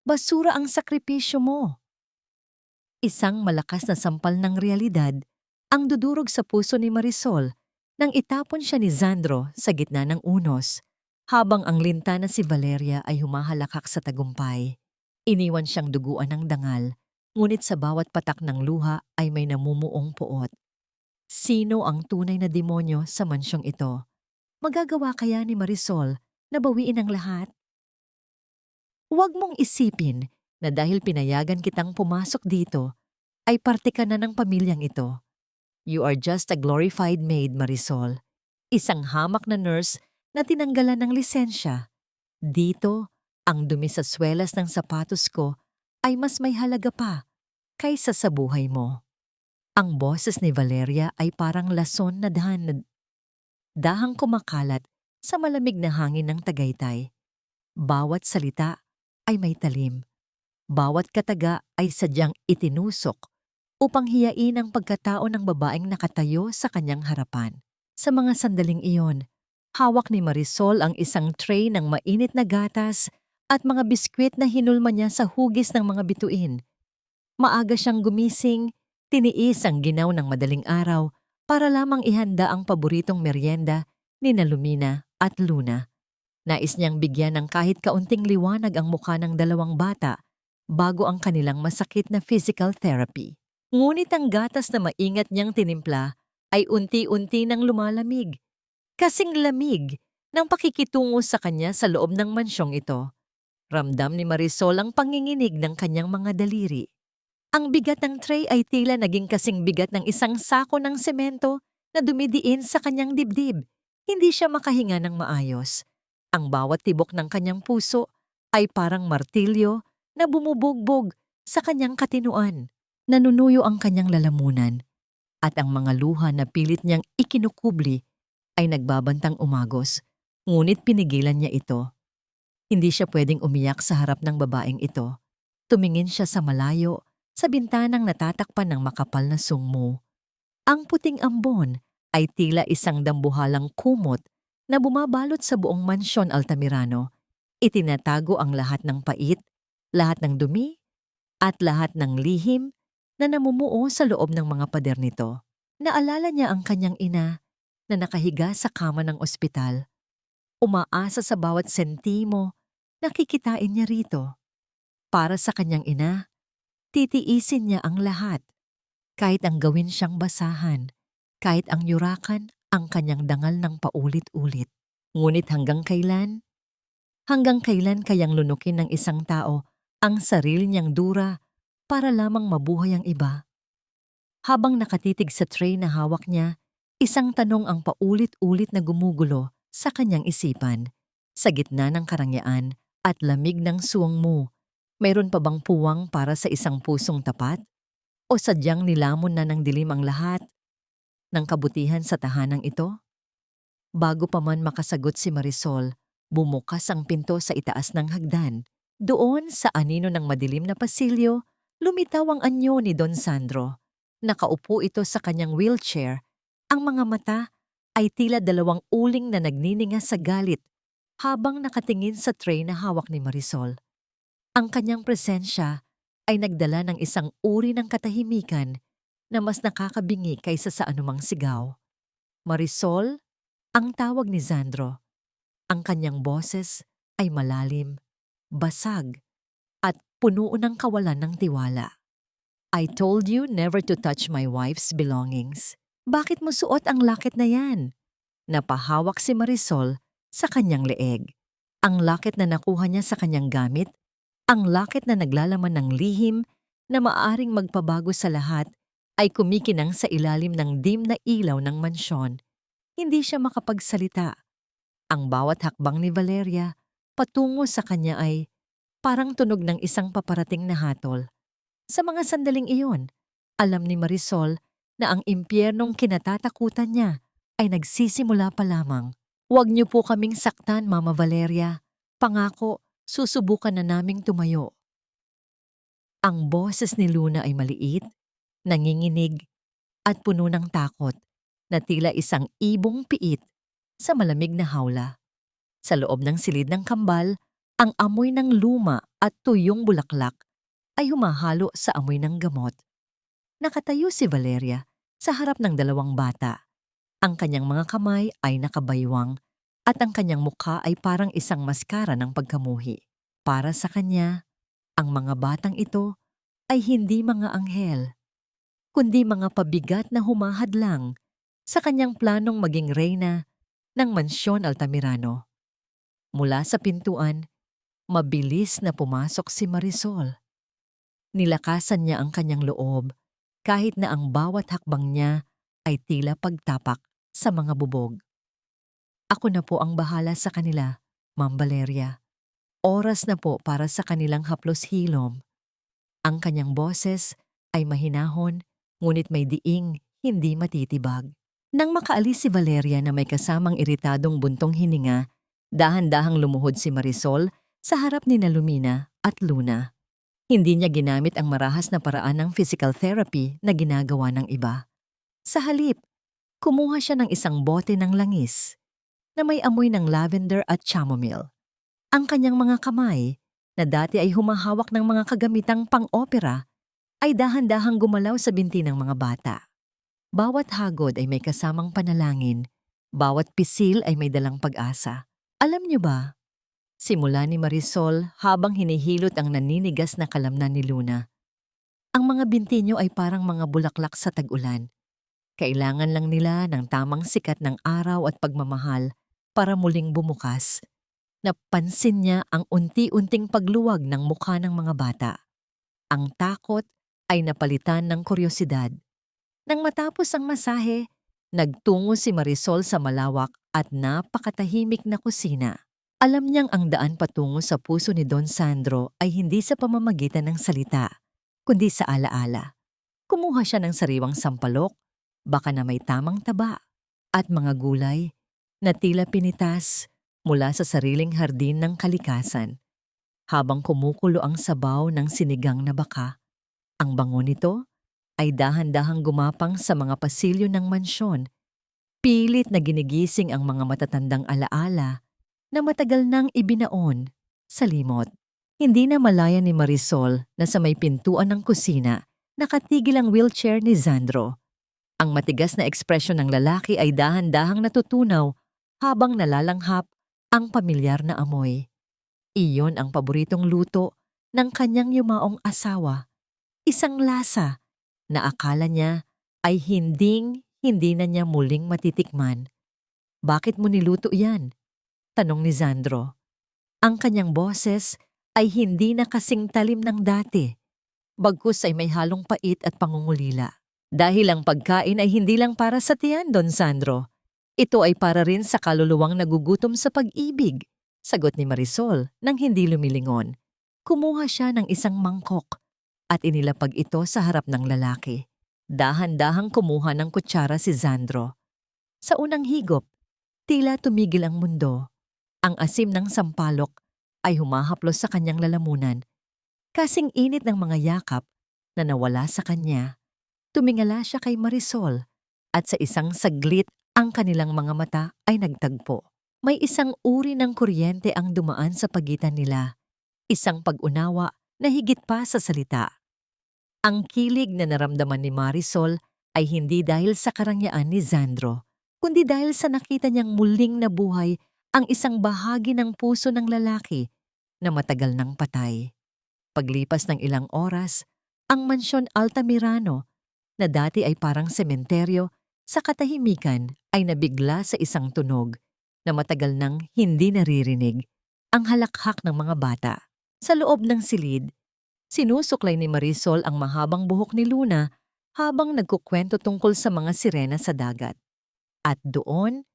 Basura ang sakripisyo mo. Isang malakas na sampal ng realidad ang dudurog sa puso ni Marisol nang itapon siya ni Sandro sa gitna ng unos, habang ang linta na si Valeria ay humahalakak sa tagumpay. Iniwan siyang duguan ng dangal, ngunit sa bawat patak ng luha ay may namumuong puot. Sino ang tunay na demonyo sa mansyong ito? Magagawa kaya ni Marisol na bawiin ang lahat? Huwag mong isipin na dahil pinayagan kitang pumasok dito, ay parte ka na ng pamilyang ito. You are just a glorified maid, Marisol. Isang hamak na nurse na tinanggalan ng lisensya. Dito, ang dumi sa swelas ng sapatos ko ay mas may halaga pa kaysa sa buhay mo. Ang boses ni Valeria ay parang lason na dahang kumakalat sa malamig na hangin ng Tagaytay. Bawat salita ay may talim. Bawat kataga ay sadyang itinusok upang hiyain ang pagkatao ng babaeng nakatayo sa kanyang harapan. Sa mga sandaling iyon, hawak ni Marisol ang isang tray ng mainit na gatas at mga biskwit na hinulma niya sa hugis ng mga bituin. Maaga siyang gumising, tiniis ang ginaw ng madaling araw para lamang ihanda ang paboritong merienda ni Lumina at Luna. Nais niyang bigyan ng kahit kaunting liwanag ang mukha ng dalawang bata bago ang kanilang masakit na physical therapy. Ngunit ang gatas na maingat niyang tinimpla ay unti-unti nang lumalamig. Kasing lamig ng pakikitungo sa kanya sa loob ng mansyong ito. Ramdam ni Marisol ang panginginig ng kanyang mga daliri. Ang bigat ng tray ay tila naging kasing bigat ng isang sako ng semento na dumidiin sa kanyang dibdib. Hindi siya makahinga ng maayos. Ang bawat tibok ng kanyang puso ay parang martilyo na bumubugbog sa kanyang katinuan. Nanunuyo ang kanyang lalamunan at ang mga luha na pilit niyang ikinukubli ay nagbabantang umagos, ngunit pinigilan niya ito. Hindi siya pwedeng umiyak sa harap ng babaeng ito. Tumingin siya sa malayo sa bintanang natatakpan ng makapal na sungmo. Ang puting ambon ay tila isang dambuhalang kumot na bumabalot sa buong mansyon Altamirano. Itinatago ang lahat ng pait, lahat ng dumi, at lahat ng lihim na namumuo sa loob ng mga pader nito. Naalala niya ang kanyang ina na nakahiga sa kama ng ospital. Umaasa sa bawat sentimo na kikitain niya rito. Para sa kanyang ina, titiisin niya ang lahat. Kahit ang gawin siyang basahan, kahit ang yurakan ang kanyang dangal ng paulit-ulit. Ngunit hanggang kailan? Hanggang kailan kayang lunukin ng isang tao ang sarili niyang dura para lamang mabuhay ang iba? Habang nakatitig sa tray na hawak niya, isang tanong ang paulit-ulit na gumugulo sa kanyang isipan. Sa gitna ng karangyaan at lamig ng suwang mo, mayroon pa bang puwang para sa isang pusong tapat? O sadyang nilamon na ng dilim ang lahat ng kabutihan sa tahanang ito? Bago pa man makasagot si Marisol, bumukas ang pinto sa itaas ng hagdan. Doon sa anino ng madilim na pasilyo, lumitaw ang anyo ni Don Sandro. Nakaupo ito sa kanyang wheelchair. Ang mga mata ay tila dalawang uling na nagnininga sa galit habang nakatingin sa tray na hawak ni Marisol. Ang kanyang presensya ay nagdala ng isang uri ng katahimikan na mas nakakabingi kaysa sa anumang sigaw. Marisol, ang tawag ni Sandro. Ang kanyang boses ay malalim, basag, at puno ng kawalan ng tiwala. I told you never to touch my wife's belongings. Bakit mo suot ang locket na yan? Napahawak si Marisol sa kanyang leeg. Ang locket na nakuha niya sa kanyang gamit, ang locket na naglalaman ng lihim na maaaring magpabago sa lahat, ay kumikinang sa ilalim ng dim na ilaw ng mansyon. Hindi siya makapagsalita. Ang bawat hakbang ni Valeria patungo sa kanya ay parang tunog ng isang paparating na hatol. Sa mga sandaling iyon, alam ni Marisol na ang impyernong kinatatakutan niya ay nagsisimula pa lamang. Huwag niyo po kaming saktan, Mama Valeria. Pangako, susubukan na naming tumayo. Ang boses ni Luna ay maliit, nanginginig, at puno ng takot na tila isang ibong piit sa malamig na hawla. Sa loob ng silid ng kambal, Ang amoy ng luma at tuyong bulaklak ay humahalo sa amoy ng gamot. Nakatayo si Valeria sa harap ng dalawang bata. Ang kanyang mga kamay ay nakabaywang at ang kanyang mukha ay parang isang maskara ng pagkamuhi. Para sa kanya, ang mga batang ito ay hindi mga anghel, kundi mga pabigat na humahadlang sa kanyang planong maging reyna ng Mansyon Altamirano. Mula sa pintuan, mabilis na pumasok si Marisol. Nilakasan niya ang kanyang loob kahit na ang bawat hakbang niya ay tila pagtapak sa mga bubog. Ako na po ang bahala sa kanila, Ma'am Valeria. Oras na po para sa kanilang haplos hilom. Ang kanyang boses ay mahinahon, ngunit may diing hindi matitibag. Nang makaalis si Valeria na may kasamang iritadong buntong hininga, dahan-dahang lumuhod si Marisol sa harap ni Lumina at Luna. Hindi niya ginamit ang marahas na paraan ng physical therapy na ginagawa ng iba. Sa halip, kumuha siya ng isang bote ng langis na may amoy ng lavender at chamomile. Ang kanyang mga kamay, na dati ay humahawak ng mga kagamitang pang-opera, ay dahan-dahang gumalaw sa binti ng mga bata. Bawat hagod ay may kasamang panalangin, bawat pisil ay may dalang pag-asa. Alam niyo ba, simula ni Marisol habang hinihilot ang naninigas na kalamnan ni Luna, ang mga binti niyo ay parang mga bulaklak sa tag-ulan. Kailangan lang nila ng tamang sikat ng araw at pagmamahal para muling bumukas. Napansin niya ang unti-unting pagluwag ng mukha ng mga bata. Ang takot ay napalitan ng kuryosidad. Nang matapos ang masahe, nagtungo si Marisol sa malawak at napakatahimik na kusina. Alam niyang ang daan patungo sa puso ni Don Sandro ay hindi sa pamamagitan ng salita, kundi sa alaala. Kumuha siya ng sariwang sampalok, baka na may tamang taba, at mga gulay na tila pinitas mula sa sariling hardin ng kalikasan. Habang kumukulo ang sabaw ng sinigang na baka, ang bango nito ay dahan-dahang gumapang sa mga pasilyo ng mansyon. Pilit na ginigising ang mga matatandang alaala na matagal nang ibinaon sa limot. Hindi na malaya ni Marisol na sa may pintuan ng kusina nakatigil ang wheelchair ni Sandro. Ang matigas na ekspresyon ng lalaki ay dahan-dahang natutunaw habang nalalanghap ang pamilyar na amoy. Iyon ang paboritong luto ng kanyang yumaong asawa. Isang lasa na akala niya ay hindi na niya muling matitikman. Bakit mo niluto yan? Tanong ni Sandro. Ang kanyang boses ay hindi na kasing talim ng dati. Bagkus ay may halong pait at pangungulila. Dahil ang pagkain ay hindi lang para sa tiyan, Don Sandro. Ito ay para rin sa kaluluwang nagugutom sa pag-ibig, sagot ni Marisol nang hindi lumilingon. Kumuha siya ng isang mangkok at inilapag ito sa harap ng lalaki. Dahan-dahang kumuha ng kutsara si Sandro. Sa unang higop, tila tumigil ang mundo. Ang asim ng sampalok ay humahaplos sa kanyang lalamunan. Kasing init ng mga yakap na nawala sa kanya. Tumingala siya kay Marisol at sa isang saglit ang kanilang mga mata ay nagtagpo. May isang uri ng kuryente ang dumaan sa pagitan nila. Isang pag-unawa na higit pa sa salita. Ang kilig na naramdaman ni Marisol ay hindi dahil sa karangyaan ni Sandro, kundi dahil sa nakita niyang muling nabuhay ang isang bahagi ng puso ng lalaki na matagal nang patay. Paglipas ng ilang oras, ang Mansyon Altamirano na dati ay parang sementeryo, sa katahimikan ay nabigla sa isang tunog na matagal nang hindi naririnig, ang halakhak ng mga bata. Sa loob ng silid, sinusuklay ni Marisol ang mahabang buhok ni Luna habang nagkukwento tungkol sa mga sirena sa dagat. At doon,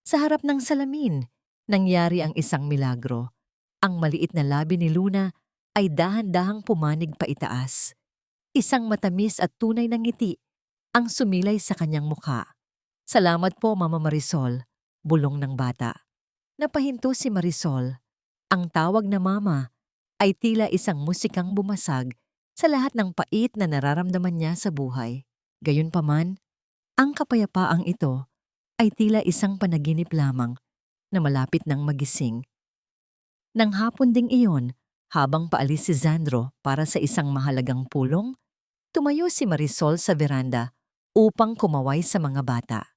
sa harap ng salamin, nangyari ang isang milagro. Ang maliit na labi ni Luna ay dahan-dahang pumanig paitaas. Isang matamis at tunay na ngiti ang sumilay sa kanyang mukha. Salamat po, Mama Marisol, bulong ng bata. Napahinto si Marisol. Ang tawag na mama ay tila isang musikang bumasag sa lahat ng pait na nararamdaman niya sa buhay. Gayunpaman, ang kapayapaang ito ay tila isang panaginip lamang na malapit ng magising. Nang hapon ding iyon, habang paalis si Sandro para sa isang mahalagang pulong, tumayo si Marisol sa veranda upang kumaway sa mga bata.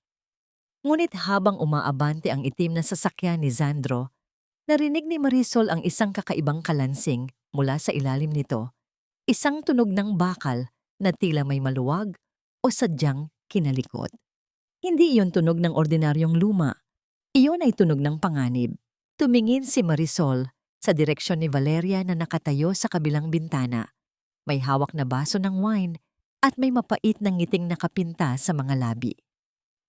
Ngunit habang umaabante ang itim na sasakyan ni Sandro, narinig ni Marisol ang isang kakaibang kalansing mula sa ilalim nito, isang tunog ng bakal na tila may maluwag o sadyang kinalikot. Hindi iyon tunog ng ordinaryong luma, iyon ay tunog ng panganib. Tumingin si Marisol sa direksyon ni Valeria na nakatayo sa kabilang bintana. May hawak na baso ng wine at may mapait na ngiting nakapinta sa mga labi.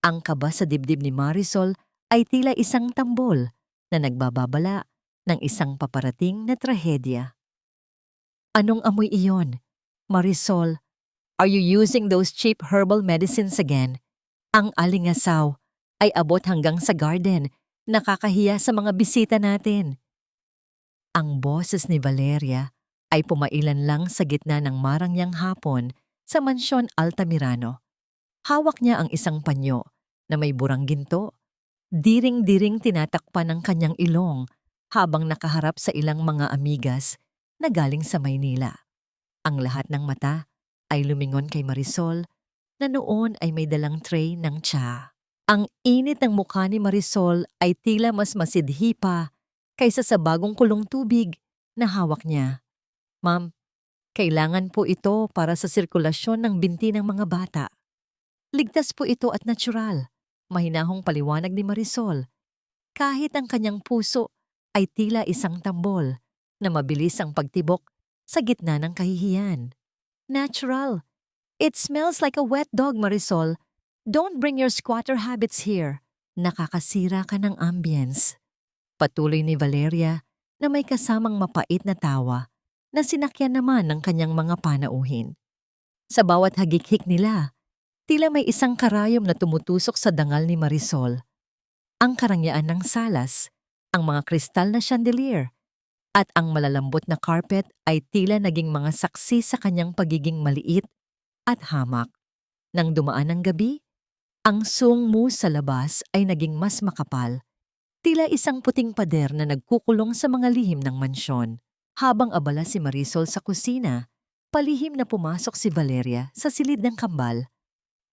Ang kaba sa dibdib ni Marisol ay tila isang tambol na nagbababala ng isang paparating na trahedya. Anong amoy iyon? Marisol, are you using those cheap herbal medicines again? Ang alingasaw ay abot hanggang sa garden, nakakahiya sa mga bisita natin. Ang boses ni Valeria ay pumailan lang sa gitna ng marangyang hapon sa mansyon Altamirano. Hawak niya ang isang panyo na may burang ginto, diring-diring tinatakpan ng kanyang ilong habang nakaharap sa ilang mga amigas na galing sa Maynila. Ang lahat ng mata ay lumingon kay Marisol na noon ay may dalang tray ng tsa. Ang init ng mukha ni Marisol ay tila mas masidhi pa kaysa sa bagong kulong tubig na hawak niya. Ma'am, kailangan po ito para sa sirkulasyon ng binti ng mga bata. Ligtas po ito at natural, mahinahong paliwanag ni Marisol. Kahit ang kanyang puso ay tila isang tambol na mabilis ang pagtibok sa gitna ng kahihiyan. Natural. It smells like a wet dog, Marisol. Don't bring your squatter habits here. Nakakasira ka ng ambience. Patuloy ni Valeria na may kasamang mapait na tawa na sinakyan naman ng kanyang mga panauhin. Sa bawat hagik-hik nila, tila may isang karayom na tumutusok sa dangal ni Marisol. Ang karangyaan ng salas, ang mga kristal na chandelier, at ang malalambot na carpet ay tila naging mga saksi sa kanyang pagiging maliit at hamak. Nang dumaan ang gabi, ang sungmu sa labas ay naging mas makapal, tila isang puting pader na nagkukulong sa mga lihim ng mansyon. Habang abala si Marisol sa kusina, palihim na pumasok si Valeria sa silid ng kambal.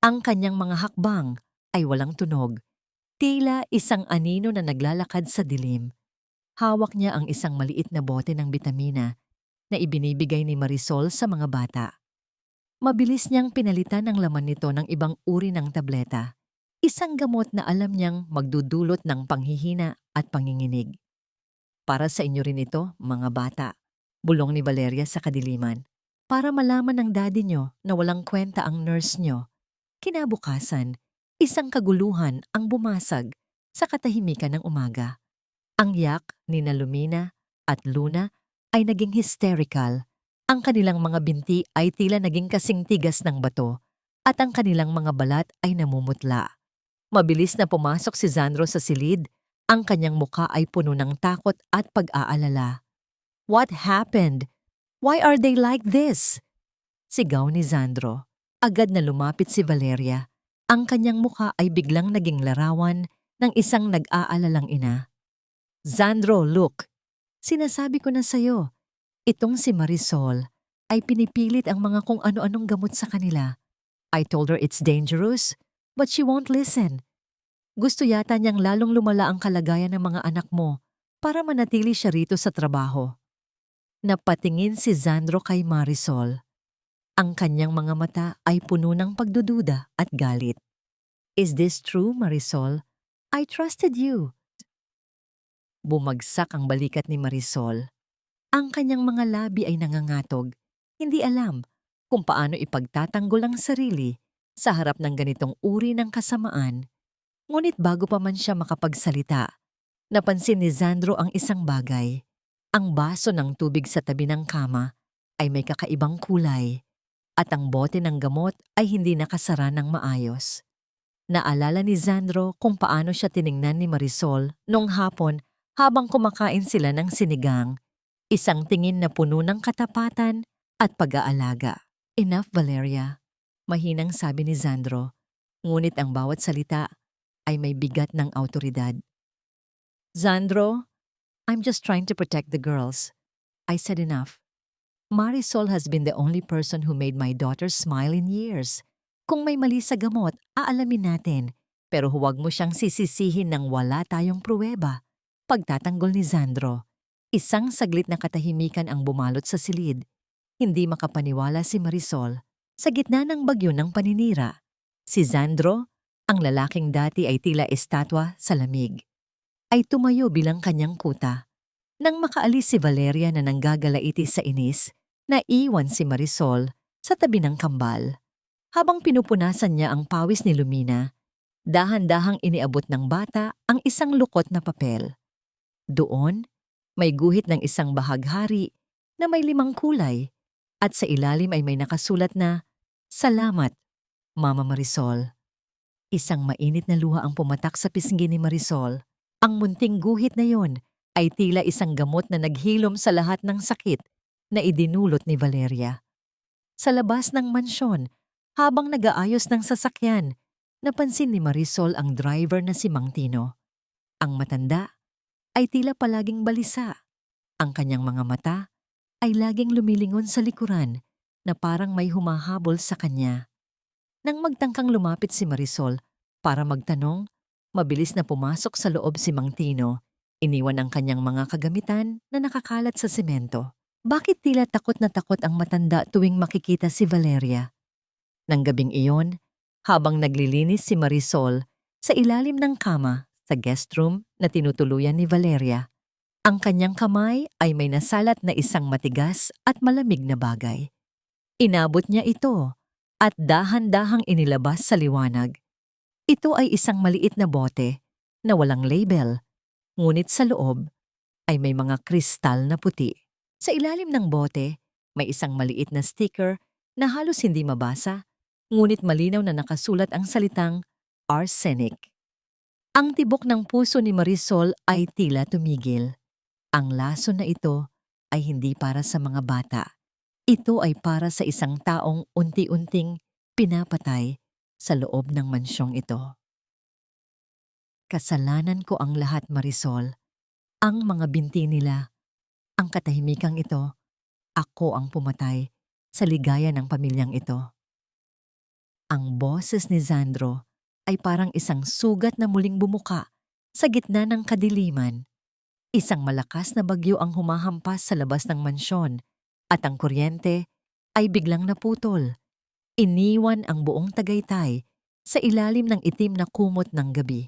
Ang kanyang mga hakbang ay walang tunog, tila isang anino na naglalakad sa dilim. Hawak niya ang isang maliit na bote ng bitamina na ibinibigay ni Marisol sa mga bata. Mabilis niyang pinalitan ang laman nito ng ibang uri ng tableta. Isang gamot na alam niyang magdudulot ng panghihina at panginginig. Para sa inyo rin ito, mga bata, bulong ni Valeria sa kadiliman. Para malaman ng daddy niyo na walang kwenta ang nurse niyo. Kinabukasan, isang kaguluhan ang bumasag sa katahimikan ng umaga. Ang yak ni Lumina at Luna ay naging hysterical. Ang kanilang mga binti ay tila naging kasing tigas ng bato at ang kanilang mga balat ay namumutla. Mabilis na pumasok si Sandro sa silid, ang kanyang muka ay puno ng takot at pag-aalala. What happened? Why are they like this? Sigaw ni Sandro. Agad na lumapit si Valeria. Ang kanyang muka ay biglang naging larawan ng isang nag-aalalang ina. Sandro, look. Sinasabi ko na sa'yo, itong si Marisol ay pinipilit ang mga kung ano-anong gamot sa kanila. I told her it's dangerous, but she won't listen. Gusto yata niyang lalong lumala ang kalagayan ng mga anak mo para manatili siya rito sa trabaho. Napatingin si Sandro kay Marisol. Ang kanyang mga mata ay puno ng pagdududa at galit. Is this true, Marisol? I trusted you. Bumagsak ang balikat ni Marisol. Ang kanyang mga labi ay nangangatog. Hindi alam kung paano ipagtatanggol ang sarili sa harap ng ganitong uri ng kasamaan. Ngunit bago pa man siya makapagsalita, napansin ni Sandro ang isang bagay. Ang baso ng tubig sa tabi ng kama ay may kakaibang kulay at ang bote ng gamot ay hindi nakasara ng maayos. Naalala ni Sandro kung paano siya tiningnan ni Marisol noong hapon habang kumakain sila ng sinigang. Isang tingin na puno ng katapatan at pag-aalaga. Enough, Valeria, mahinang sabi ni Sandro. Ngunit ang bawat salita ay may bigat ng awtoridad. Sandro, I'm just trying to protect the girls. I said enough. Marisol has been the only person who made my daughter smile in years. Kung may mali sa gamot, aalamin natin. Pero huwag mo siyang sisisihin nang wala tayong pruweba. Pagtatanggol ni Sandro. Isang saglit na katahimikan ang bumalot sa silid. Hindi makapaniwala si Marisol. Sa gitna ng bagyo ng paninira, si Sandro, ang lalaking dati ay tila estatwa sa lamig, ay tumayo bilang kanyang kuta. Nang makaalis si Valeria na nanggagalaiti sa inis, naiwan si Marisol sa tabi ng kambal. Habang pinupunasan niya ang pawis ni Lumina, dahan-dahang iniabot ng bata ang isang lukot na papel. Doon, may guhit ng isang bahaghari na may 5 kulay at sa ilalim ay may nakasulat na, "Salamat, Mama Marisol." Isang mainit na luha ang pumatak sa pisngi ni Marisol. Ang munting guhit na yon ay tila isang gamot na naghilom sa lahat ng sakit na idinulot ni Valeria. Sa labas ng mansyon, habang nag-aayos ng sasakyan, napansin ni Marisol ang driver na si Mang Tino. Ang matanda ay tila palaging balisa. Ang kanyang mga mata ay laging lumilingon sa likuran na parang may humahabol sa kanya. Nang magtangkang lumapit si Marisol para magtanong, mabilis na pumasok sa loob si Mang Tino. Iniwan ang kanyang mga kagamitan na nakakalat sa semento. Bakit tila takot na takot ang matanda tuwing makikita si Valeria? Nang gabing iyon, habang naglilinis si Marisol sa ilalim ng kama sa guest room na tinutuluyan ni Valeria, ang kanyang kamay ay may nasalat na isang matigas at malamig na bagay. Inabot niya ito at dahan-dahang inilabas sa liwanag. Ito ay isang maliit na bote na walang label, ngunit sa loob ay may mga kristal na puti. Sa ilalim ng bote, may isang maliit na sticker na halos hindi mabasa, ngunit malinaw na nakasulat ang salitang arsenic. Ang tibok ng puso ni Marisol ay tila tumigil. Ang lason na ito ay hindi para sa mga bata. Ito ay para sa isang taong unti-unting pinapatay sa loob ng mansyong ito. Kasalanan ko ang lahat, Marisol. Ang mga binti nila, ang katahimikang ito, ako ang pumatay sa ligaya ng pamilyang ito. Ang boses ni Sandro ay parang isang sugat na muling bumuka sa gitna ng kadiliman. Isang malakas na bagyo ang humahampas sa labas ng mansyon at ang kuryente ay biglang naputol. Iniwan ang buong Tagaytay sa ilalim ng itim na kumot ng gabi.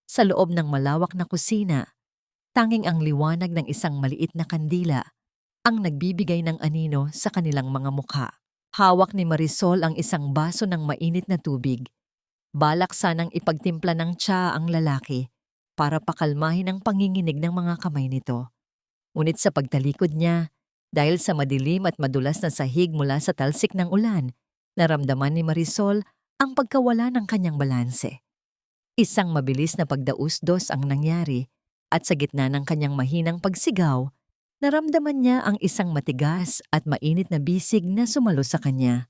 Sa loob ng malawak na kusina, tanging ang liwanag ng isang maliit na kandila ang nagbibigay ng anino sa kanilang mga mukha. Hawak ni Marisol ang isang baso ng mainit na tubig. Balak sanang ipagtimpla ng tsa ang lalaki para pakalmahin ang panginginig ng mga kamay nito. Ngunit sa pagtalikod niya, dahil sa madilim at madulas na sahig mula sa talsik ng ulan, naramdaman ni Marisol ang pagkawala ng kanyang balanse. Isang mabilis na pagdausdos ang nangyari at sa gitna ng kanyang mahinang pagsigaw, naramdaman niya ang isang matigas at mainit na bisig na sumalo sa kanya.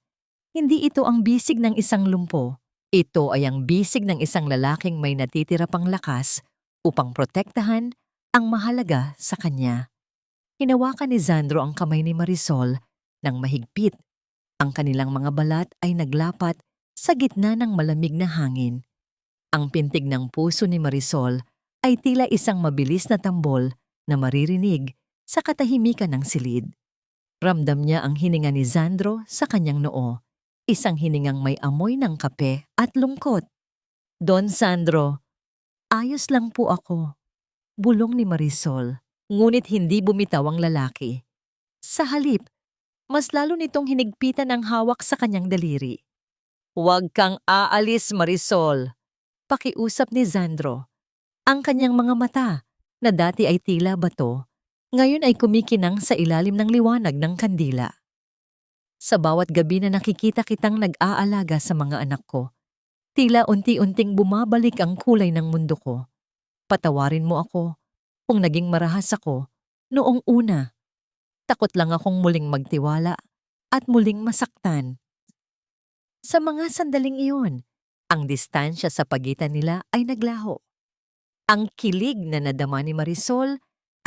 Hindi ito ang bisig ng isang lumpo. Ito ay ang bisig ng isang lalaking may natitira pang lakas upang protektahan ang mahalaga sa kanya. Hinawakan ni Sandro ang kamay ni Marisol ng mahigpit. Ang kanilang mga balat ay naglapat sa gitna ng malamig na hangin. Ang pintig ng puso ni Marisol ay tila isang mabilis na tambol na maririnig sa katahimikan ng silid. Ramdam niya ang hininga ni Sandro sa kanyang noo, isang hiningang may amoy ng kape at lungkot. "Don Sandro, ayos lang po ako," bulong ni Marisol, ngunit hindi bumitaw ang lalaki. Sa halip, mas lalo nitong hinigpitan ang hawak sa kanyang daliri. "Huwag kang aalis, Marisol," pakiusap ni Sandro. Ang kanyang mga mata, na dati ay tila bato, ngayon ay kumikinang sa ilalim ng liwanag ng kandila. "Sa bawat gabi na nakikita kitang nag-aalaga sa mga anak ko, tila unti-unting bumabalik ang kulay ng mundo ko. Patawarin mo ako kung naging marahas ako noong una. Takot lang akong muling magtiwala at muling masaktan." Sa mga sandaling iyon, ang distansya sa pagitan nila ay naglaho. Ang kilig na nadama ni Marisol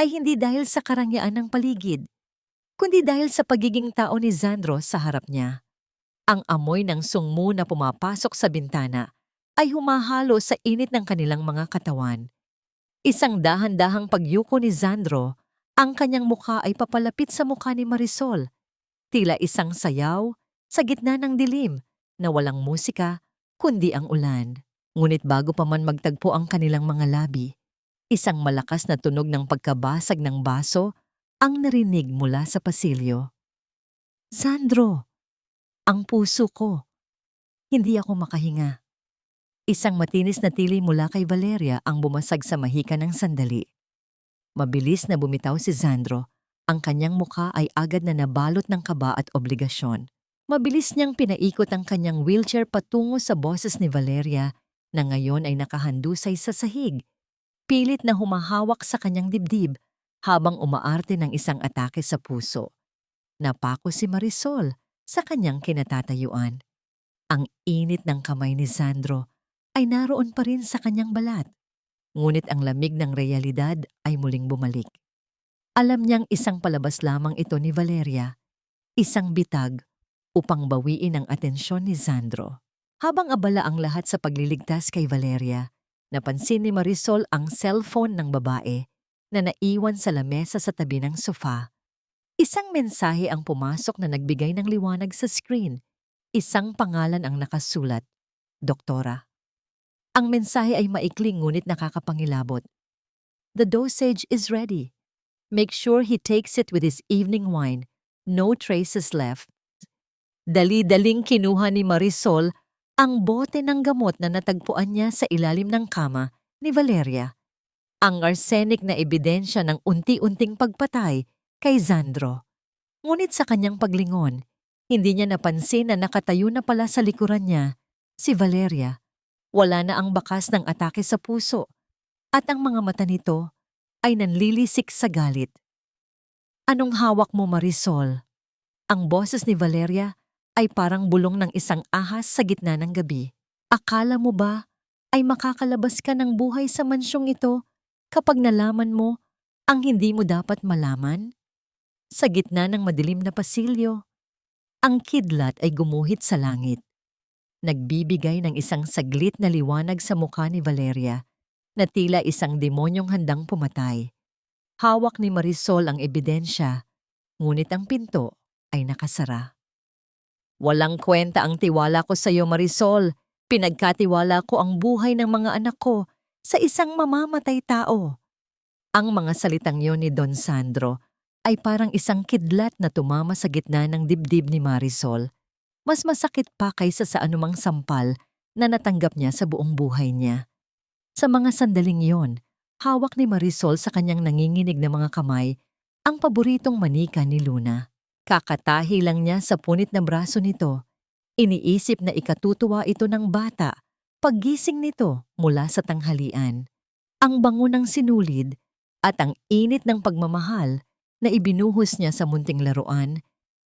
ay hindi dahil sa karangyaan ng paligid, kundi dahil sa pagiging tao ni Sandro sa harap niya. Ang amoy ng sungmu na pumapasok sa bintana ay humahalo sa init ng kanilang mga katawan. Isang dahan-dahang pagyuko ni Sandro, ang kanyang mukha ay papalapit sa mukha ni Marisol. Tila isang sayaw sa gitna ng dilim na walang musika kundi ang ulan. Ngunit bago pa man magtagpo ang kanilang mga labi, isang malakas na tunog ng pagkabasag ng baso ang narinig mula sa pasilyo. Sandro, ang puso ko. Hindi ako makahinga. Isang matinis na tili mula kay Valeria ang bumasag sa mahika ng sandali. Mabilis na bumitaw si Sandro. Ang kanyang mukha ay agad na nabalot ng kaba at obligasyon. Mabilis niyang pinaikot ang kanyang wheelchair patungo sa boses ni Valeria na ngayon ay nakahandusay sa sahig. Pilit na humahawak sa kanyang dibdib habang umaarte ng isang atake sa puso. Napako si Marisol sa kanyang kinatatayuan. Ang init ng kamay ni Sandro ay naroon pa rin sa kanyang balat. Ngunit ang lamig ng realidad ay muling bumalik. Alam niyang isang palabas lamang ito ni Valeria, isang bitag upang bawiin ang atensyon ni Sandro. Habang abala ang lahat sa pagliligtas kay Valeria, napansin ni Marisol ang cellphone ng babae na naiwan sa lamesa sa tabi ng sofa. Isang mensahe ang pumasok na nagbigay ng liwanag sa screen. Isang pangalan ang nakasulat, Doktora. Ang mensahe ay maikling ngunit nakakapangilabot. The dosage is ready. Make sure he takes it with his evening wine. No traces left. Dali-daling kinuha ni Marisol ang bote ng gamot na natagpuan niya sa ilalim ng kama ni Valeria. Ang arsenic na ebidensya ng unti-unting pagpatay kay Sandro. Ngunit sa kanyang paglingon, hindi niya napansin na nakatayo na pala sa likuran niya si Valeria. Wala na ang bakas ng atake sa puso at ang mga mata nito ay nanlilisik sa galit. Anong hawak mo, Marisol? Ang boses ni Valeria ay parang bulong ng isang ahas sa gitna ng gabi. Akala mo ba ay makakalabas ka ng buhay sa mansyong ito kapag nalaman mo ang hindi mo dapat malaman? Sa gitna ng madilim na pasilyo, ang kidlat ay gumuhit sa langit. Nagbibigay ng isang saglit na liwanag sa mukha ni Valeria na tila isang demonyong handang pumatay. Hawak ni Marisol ang ebidensya, ngunit ang pinto ay nakasara. Walang kwenta ang tiwala ko sa iyo, Marisol. Pinagkatiwala ko ang buhay ng mga anak ko sa isang mamamatay tao. Ang mga salitang yon ni Don Sandro ay parang isang kidlat na tumama sa gitna ng dibdib ni Marisol. Mas masakit pa kaysa sa anumang sampal na natanggap niya sa buong buhay niya. Sa mga sandaling yon, hawak ni Marisol sa kanyang nanginginig na mga kamay ang paboritong manika ni Luna. Kakatahi lang niya sa punit na braso nito. Iniisip na ikatutuwa ito ng bata paggising nito mula sa tanghalian. Ang bango ng sinulid at ang init ng pagmamahal na ibinuhos niya sa munting laruan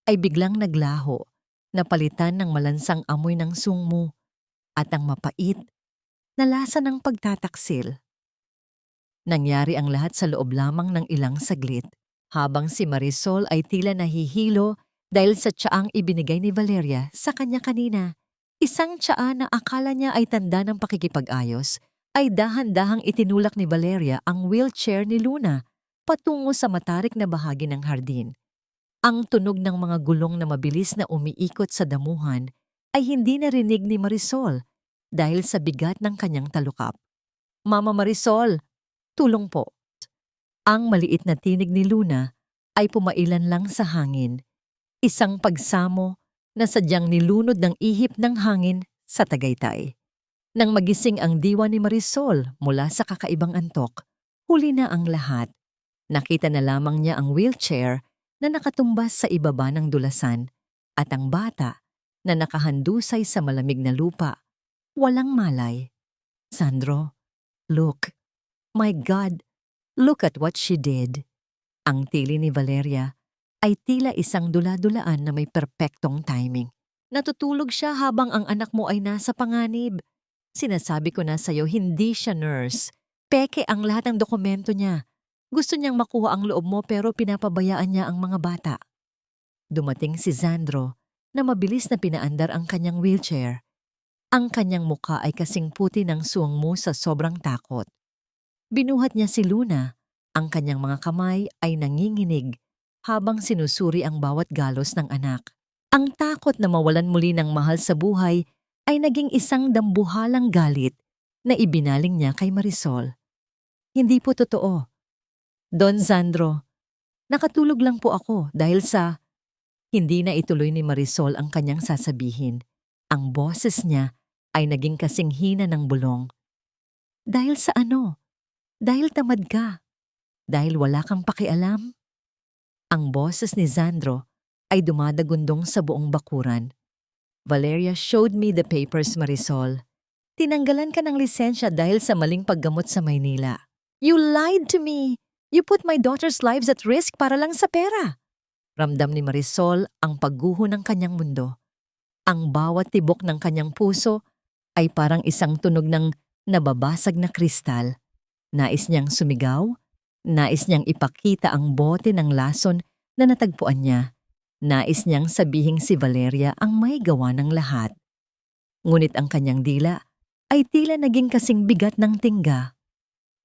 ay biglang naglaho, napalitan ng malansang amoy ng sungmu at ang mapait na lasa ng pagtataksil. Nangyari ang lahat sa loob lamang ng ilang saglit, habang si Marisol ay tila nahihilo dahil sa tsaang ibinigay ni Valeria sa kanya kanina. Isang tsaa na akala niya ay tanda ng pakikipag-ayos, ay dahan-dahang itinulak ni Valeria ang wheelchair ni Luna patungo sa matarik na bahagi ng hardin. Ang tunog ng mga gulong na mabilis na umiikot sa damuhan ay hindi narinig ni Marisol dahil sa bigat ng kanyang talukap. Mama Marisol, tulong po. Ang maliit na tinig ni Luna ay pumailan lang sa hangin. Isang pagsamo na sadyang nilunod ng ihip ng hangin sa Tagaytay. Nang magising ang diwa ni Marisol mula sa kakaibang antok, huli na ang lahat. Nakita na lamang niya ang wheelchair na nakatumbas sa ibaba ng dulasan at ang bata na nakahandusay sa malamig na lupa. Walang malay. Sandro, look. My God, look at what she did. Ang tili ni Valeria ay tila isang dula-dulaan na may perpektong timing. Natutulog siya habang ang anak mo ay nasa panganib. Sinasabi ko na sa'yo, hindi siya nurse. Peke ang lahat ng dokumento niya. Gusto niyang makuha ang loob mo pero pinapabayaan niya ang mga bata. Dumating si Sandro na mabilis na pinaandar ang kanyang wheelchair. Ang kanyang mukha ay kasing puti ng suwang mo sa sobrang takot. Binuhat niya si Luna. Ang kanyang mga kamay ay nanginginig habang sinusuri ang bawat galos ng anak. Ang takot na mawalan muli ng mahal sa buhay ay naging isang dambuhalang galit na ibinaling niya kay Marisol. Hindi po totoo. Don Sandro, nakatulog lang po ako dahil sa... Hindi na ituloy ni Marisol ang kanyang sasabihin. Ang boses niya ay naging kasing hina ng bulong. Dahil sa ano? Dahil tamad ka? Dahil wala kang pakialam? Ang boses ni Sandro ay dumadagundong sa buong bakuran. Valeria showed me the papers, Marisol. Tinanggalan ka ng lisensya dahil sa maling paggamot sa Maynila. You lied to me! You put my daughter's lives at risk para lang sa pera. Ramdam ni Marisol ang pagguho ng kanyang mundo. Ang bawat tibok ng kanyang puso ay parang isang tunog ng nababasag na kristal. Nais niyang sumigaw, nais niyang ipakita ang bote ng lason na natagpuan niya. Nais niyang sabihing si Valeria ang may gawa ng lahat. Ngunit ang kanyang dila ay tila naging kasing bigat ng tingga.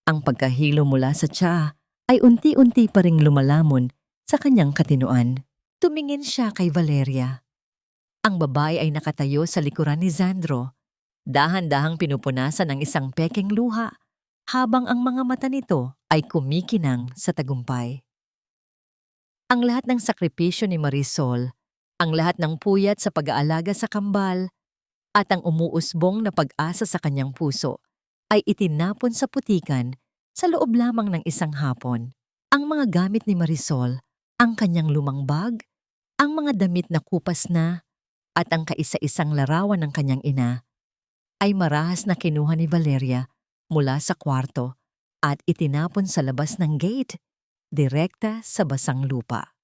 Ang pagkahilo mula sa tiya ay unti-unti pa ring lumalamon sa kanyang katinoan. Tumingin siya kay Valeria. Ang babae ay nakatayo sa likuran ni Sandro. Dahan-dahang pinupunasan ng isang pekeng luha habang ang mga mata nito ay kumikinang sa tagumpay. Ang lahat ng sakripisyo ni Marisol, ang lahat ng puyat sa pag-aalaga sa kambal, at ang umuusbong na pag-asa sa kanyang puso ay itinapon sa putikan sa loob lamang ng isang hapon. Ang mga gamit ni Marisol, ang kanyang lumang bag, ang mga damit na kupas na, at ang kaisa-isang larawan ng kanyang ina, ay marahas na kinuha ni Valeria mula sa kwarto at itinapon sa labas ng gate, direkta sa basang lupa.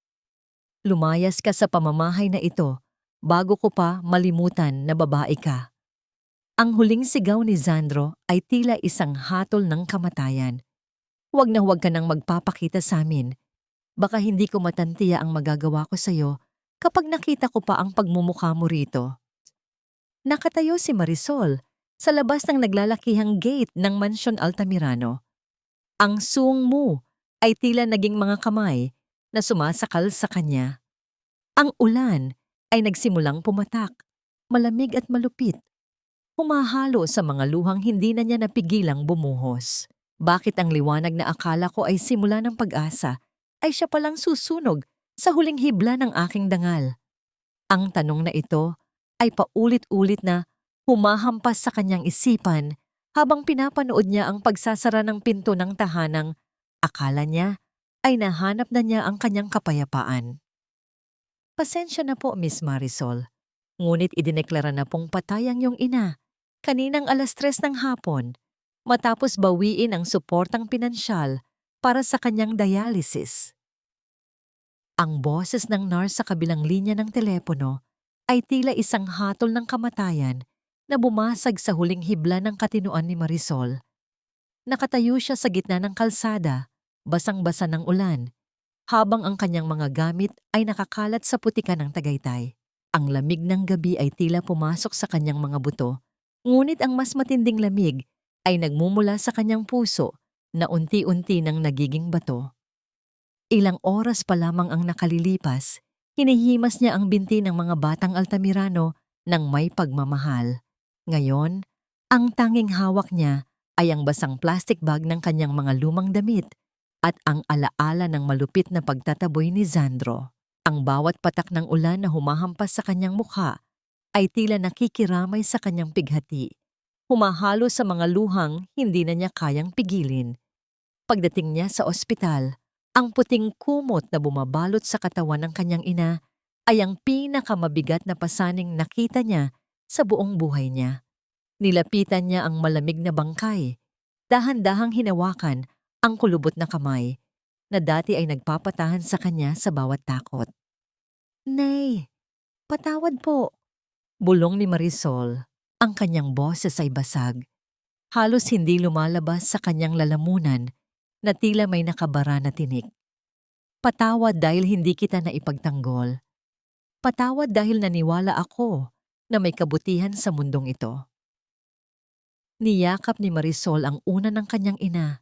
Lumayas ka sa pamamahay na ito bago ko pa malimutan na babae ka. Ang huling sigaw ni Sandro ay tila isang hatol ng kamatayan. Huwag na huwag ka nang magpapakita sa amin. Baka hindi ko matantiya ang magagawa ko sa'yo kapag nakita ko pa ang pagmumukha mo rito. Nakatayo si Marisol sa labas ng naglalakihang gate ng Mansyon Altamirano. Ang suong mo ay tila naging mga kamay na sumasakal sa kanya. Ang ulan ay nagsimulang pumatak, malamig at malupit. Humahalo sa mga luhang hindi na niya napigilang bumuhos. Bakit ang liwanag na akala ko ay simula ng pag-asa ay siya palang susunog sa huling hibla ng aking dangal? Ang tanong na ito ay paulit-ulit na humahampas sa kanyang isipan habang pinapanood niya ang pagsasara ng pinto ng tahanang akala niya ay nahanap na niya ang kanyang kapayapaan. Pasensya na po, Miss Marisol. Ngunit idineklara na pong patay ang iyong ina kaninang 3:00 ng hapon matapos bawiin ang suportang pinansyal para sa kanyang dialysis. Ang boses ng nurse sa kabilang linya ng telepono ay tila isang hatol ng kamatayan na bumasag sa huling hibla ng katinoan ni Marisol. Nakatayo siya sa gitna ng kalsada, basang-basa ng ulan, habang ang kanyang mga gamit ay nakakalat sa putikan ng Tagaytay. Ang lamig ng gabi ay tila pumasok sa kanyang mga buto, ngunit ang mas matinding lamig ay nagmumula sa kanyang puso na unti-unti nang nagiging bato. Ilang oras pa lamang ang nakalilipas, hinihimas niya ang binti ng mga batang Altamirano ng may pagmamahal. Ngayon, ang tanging hawak niya ay ang basang plastic bag ng kanyang mga lumang damit at ang alaala ng malupit na pagtataboy ni Sandro. Ang bawat patak ng ulan na humahampas sa kanyang mukha ay tila nakikiramay sa kanyang pighati. Humahalo sa mga luhang hindi na niya kayang pigilin. Pagdating niya sa ospital, ang puting kumot na bumabalot sa katawan ng kanyang ina ay ang pinakamabigat na pasaning nakita niya sa buong buhay niya. Nilapitan niya ang malamig na bangkay. Dahan-dahang hinawakan ang kulubot na kamay na dati ay nagpapatahan sa kanya sa bawat takot. Nay, patawad po. Bulong ni Marisol. Ang kanyang boses ay basag. Halos hindi lumalabas sa kanyang lalamunan na tila may nakabara na tinik. Patawad dahil hindi kita naipagtanggol. Patawad dahil naniwala ako na may kabutihan sa mundong ito. Niyakap ni Marisol ang una ng kanyang ina,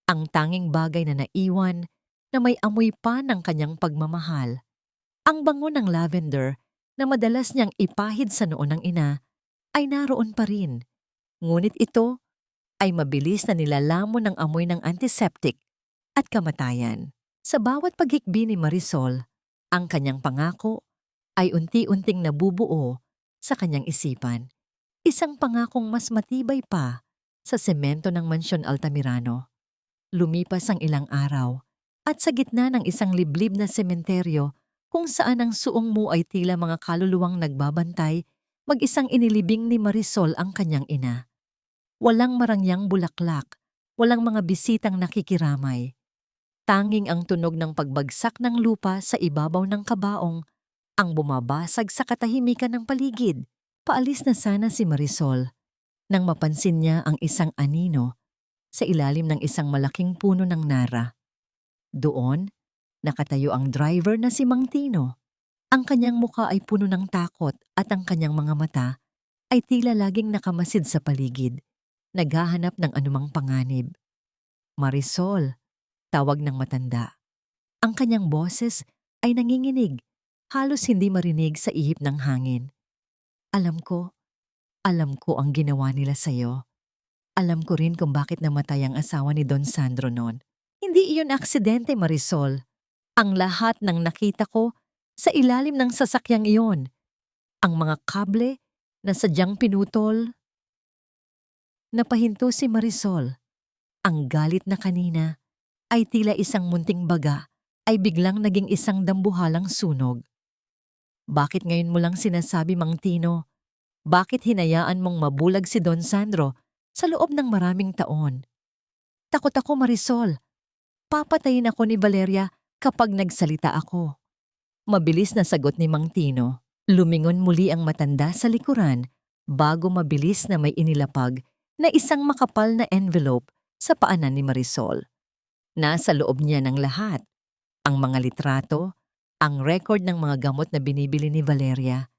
ang tanging bagay na naiwan na may amoy pa ng kanyang pagmamahal. Ang bango ng lavender na madalas niyang ipahid sa noo ng ina ay naroon pa rin. Ngunit ito ay mabilis na nilalamon ng amoy ng antiseptic at kamatayan. Sa bawat paghikbi ni Marisol, ang kanyang pangako ay unti-unting nabubuo sa kanyang isipan. Isang pangakong mas matibay pa sa semento ng Mansyon Altamirano. Lumipas ang ilang araw at sa gitna ng isang liblib na sementeryo kung saan ang suong mo ay tila mga kaluluwang nagbabantay, mag-isang inilibing ni Marisol ang kanyang ina. Walang marangyang bulaklak, walang mga bisitang nakikiramay. Tanging ang tunog ng pagbagsak ng lupa sa ibabaw ng kabaong ang bumabasag sa katahimikan ng paligid. Paalis na sana si Marisol nang mapansin niya ang isang anino sa ilalim ng isang malaking puno ng nara. Doon, nakatayo ang driver na si Mang Tino. Ang kanyang muka ay puno ng takot at ang kanyang mga mata ay tila laging nakamasid sa paligid, naghahanap ng anumang panganib. Marisol, tawag ng matanda. Ang kanyang boses ay nanginginig, halos hindi marinig sa ihip ng hangin. Alam ko ang ginawa nila sa'yo. Alam ko rin kung bakit namatay ang asawa ni Don Sandro noon. Hindi iyon aksidente, Marisol. Ang lahat ng nakita ko sa ilalim ng sasakyang iyon. Ang mga kable na sadyang pinutol. Napahinto si Marisol. Ang galit na kanina ay tila isang munting baga ay biglang naging isang dambuhalang sunog. Bakit ngayon mo lang sinasabi, Mang Tino? Bakit hinayaan mong mabulag si Don Sandro sa loob ng maraming taon? Takot ako, Marisol. Papatayin ako ni Valeria kapag nagsalita ako. Mabilis na sagot ni Mang Tino. Lumingon muli ang matanda sa likuran bago mabilis na may inilapag na isang makapal na envelope sa paanan ni Marisol. Nasa loob niya ng lahat. Ang mga litrato, ang record ng mga gamot na binibili ni Valeria,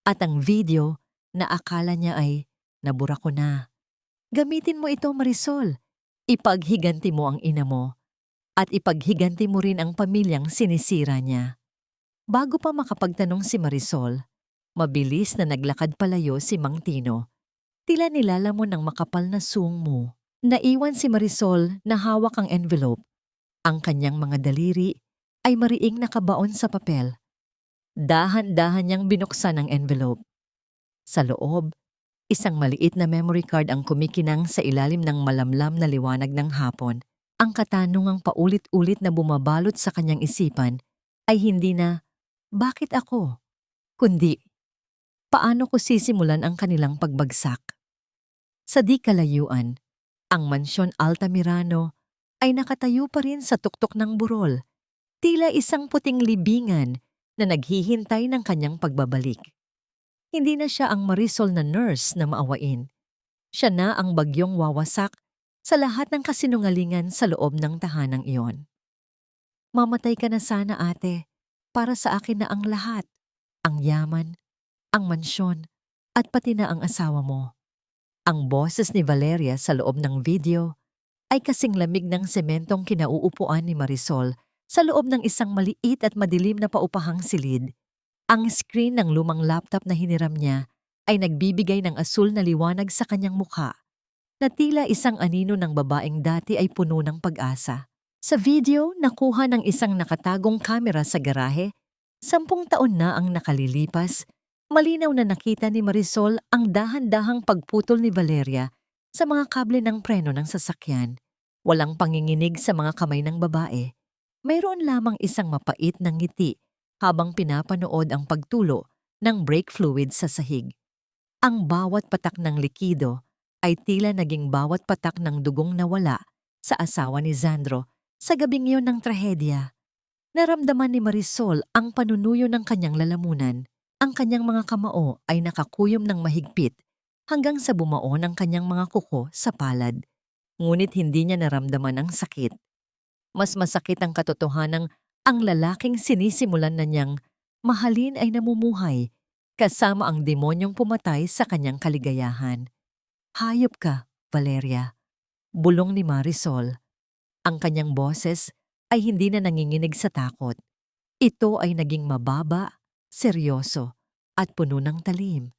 at ang video na akala niya ay nabura ko na. Gamitin mo ito, Marisol. Ipaghiganti mo ang ina mo at ipaghiganti mo rin ang pamilyang sinisira niya. Bago pa makapagtanong si Marisol, mabilis na naglakad palayo si Mang Tino. Tila nilalamon ng makapal na sumo. Naiwan si Marisol na hawak ang envelope. Ang kanyang mga daliri ay mariing nakabaon sa papel. Dahan-dahan niyang binuksan ang envelope. Sa loob, isang maliit na memory card ang kumikinang sa ilalim ng malamlam na liwanag ng hapon. Ang katanungang paulit-ulit na bumabalot sa kanyang isipan ay hindi na, bakit ako? Kundi, paano ko sisimulan ang kanilang pagbagsak? Sa di kalayuan, ang Mansyon Altamirano ay nakatayo pa rin sa tuktok ng burol, tila isang puting libingan na naghihintay ng kanyang pagbabalik. Hindi na siya ang Marisol na nurse na maawain. Siya na ang bagyong wawasak sa lahat ng kasinungalingan sa loob ng tahanang iyon. Mamatay ka na sana, ate, para sa akin na ang lahat. Ang yaman, ang mansyon, at pati na ang asawa mo. Ang boses ni Valeria sa loob ng video ay kasing lamig ng sementong kinauupuan ni Marisol sa loob ng isang maliit at madilim na paupahang silid. Ang screen ng lumang laptop na hiniram niya ay nagbibigay ng asul na liwanag sa kanyang mukha, na tila isang anino ng babaeng dati ay puno ng pag-asa. Sa video, nakuha ng isang nakatagong kamera sa garahe. 10 taon na ang nakalilipas, malinaw na nakita ni Marisol ang dahan-dahang pagputol ni Valeria sa mga kable ng preno ng sasakyan. Walang panginginig sa mga kamay ng babae. Mayroon lamang isang mapait na ngiti habang pinapanood ang pagtulo ng brake fluid sa sahig. Ang bawat patak ng likido ay tila naging bawat patak ng dugong nawala sa asawa ni Sandro sa gabing iyon ng trahedya. Naramdaman ni Marisol ang panunuyo ng kanyang lalamunan. Ang kanyang mga kamao ay nakakuyom ng mahigpit hanggang sa bumao ng kanyang mga kuko sa palad. Ngunit hindi niya naramdaman ang sakit. Mas masakit ang katotohanang ang lalaking sinisimulan na niyang mahalin ay namumuhay kasama ang demonyong pumatay sa kanyang kaligayahan. Hayop ka, Valeria. Bulong ni Marisol. Ang kanyang boses ay hindi na nanginginig sa takot. Ito ay naging mababa, seryoso, at puno ng talim.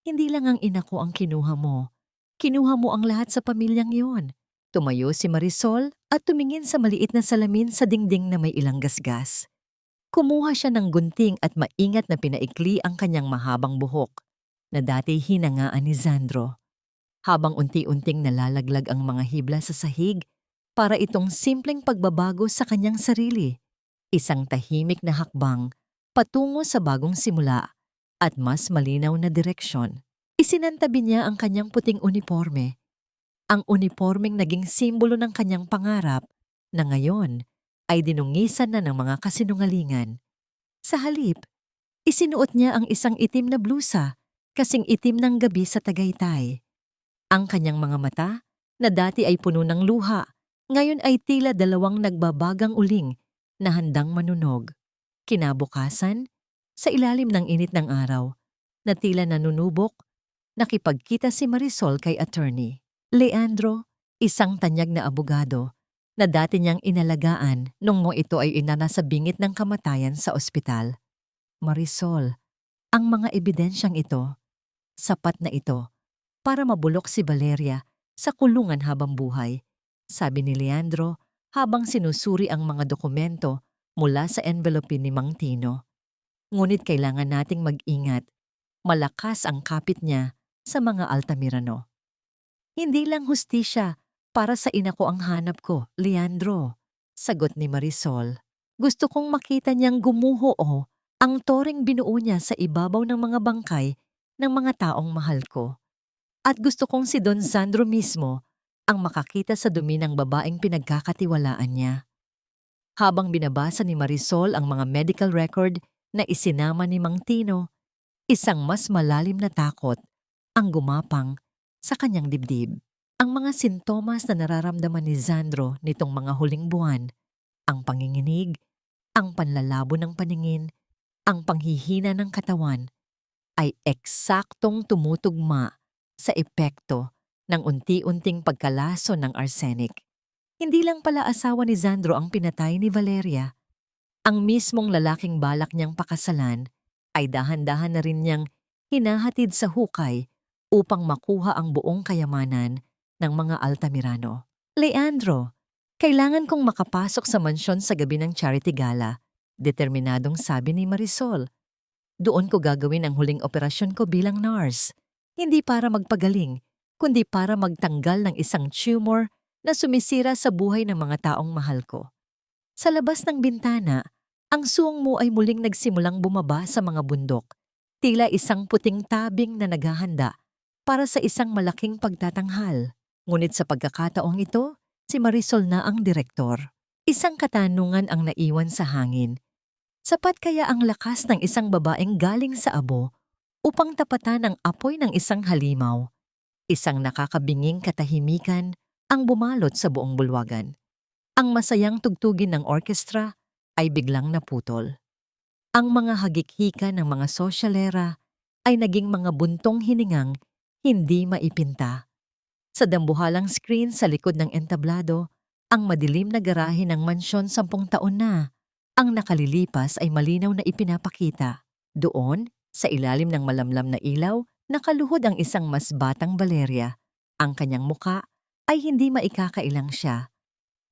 Hindi lang ang ina ko ang kinuha mo. Kinuha mo ang lahat sa pamilyang yon. Tumayo si Marisol at tumingin sa maliit na salamin sa dingding na may ilang gasgas. Kumuha siya ng gunting at maingat na pinaikli ang kanyang mahabang buhok na dati hinangaan ni Sandro. Habang unti-unting nalalaglag ang mga hibla sa sahig para itong simpleng pagbabago sa kanyang sarili. Isang tahimik na hakbang patungo sa bagong simula at mas malinaw na direksyon. Isinantabi niya ang kanyang puting uniforme. Ang uniformeng naging simbolo ng kanyang pangarap na ngayon ay dinungisan na ng mga kasinungalingan. Sa halip, isinuot niya ang isang itim na blusa kasing itim ng gabi sa Tagaytay. Ang kanyang mga mata, na dati ay puno ng luha, ngayon ay tila dalawang nagbabagang uling na handang manunog. Kinabukasan, sa ilalim ng init ng araw, na tila nanunubok, nakipagkita si Marisol kay attorney Leandro, isang tanyag na abogado, na dati niyang inalagaan nung mo ito ay inana sa bingit ng kamatayan sa ospital. Marisol, ang mga ebidensyang ito, sapat na ito, para mabulok si Valeria sa kulungan habang buhay, sabi ni Leandro habang sinusuri ang mga dokumento mula sa envelope ni Mang Tino. Ngunit kailangan nating mag-ingat, malakas ang kapit niya sa mga Altamirano. Hindi lang hustisya para sa ina ko ang hanap ko, Leandro, sagot ni Marisol. Gusto kong makita niyang gumuho ang toring binuo niya sa ibabaw ng mga bangkay ng mga taong mahal ko. At gusto kong si Don Sandro mismo ang makakita sa dumi ng babaeng pinagkakatiwalaan niya. Habang binabasa ni Marisol ang mga medical record na isinama ni Mang Tino, isang mas malalim na takot ang gumapang sa kanyang dibdib. Ang mga sintomas na nararamdaman ni Sandro nitong mga huling buwan, ang panginginig, ang panlalabo ng paningin, ang panghihina ng katawan, ay eksaktong tumutugma sa epekto ng unti-unting pagkalaso ng arsenic. Hindi lang pala asawa ni Sandro ang pinatay ni Valeria. Ang mismong lalaking balak niyang pakasalan ay dahan-dahan na rin niyang hinahatid sa hukay upang makuha ang buong kayamanan ng mga Altamirano. Leandro, kailangan kong makapasok sa mansyon sa gabi ng charity gala, determinadong sabi ni Marisol. Doon ko gagawin ang huling operasyon ko bilang nurse. Hindi para magpagaling, kundi para magtanggal ng isang tumor na sumisira sa buhay ng mga taong mahal ko. Sa labas ng bintana, ang suong mo ay muling nagsimulang bumaba sa mga bundok, tila isang puting tabing na naghahanda para sa isang malaking pagtatanghal. Ngunit sa pagkakataong ito, si Marisol na ang direktor. Isang katanungan ang naiwan sa hangin. Sapat kaya ang lakas ng isang babaeng galing sa abo upang tapatan ang apoy ng isang halimaw? Isang nakakabinging katahimikan ang bumalot sa buong bulwagan. Ang masayang tugtugin ng orkestra ay biglang naputol. Ang mga hagikhika ng mga sosyalera ay naging mga buntong hiningang hindi maipinta. Sa dambuhalang screen sa likod ng entablado, ang madilim na garahe ng mansyon 10 taon na. Ang nakalilipas ay malinaw na ipinapakita. Doon, sa ilalim ng malamlam na ilaw, nakaluhod ang isang mas batang Valeria. Ang kanyang muka ay hindi maikakailang siya.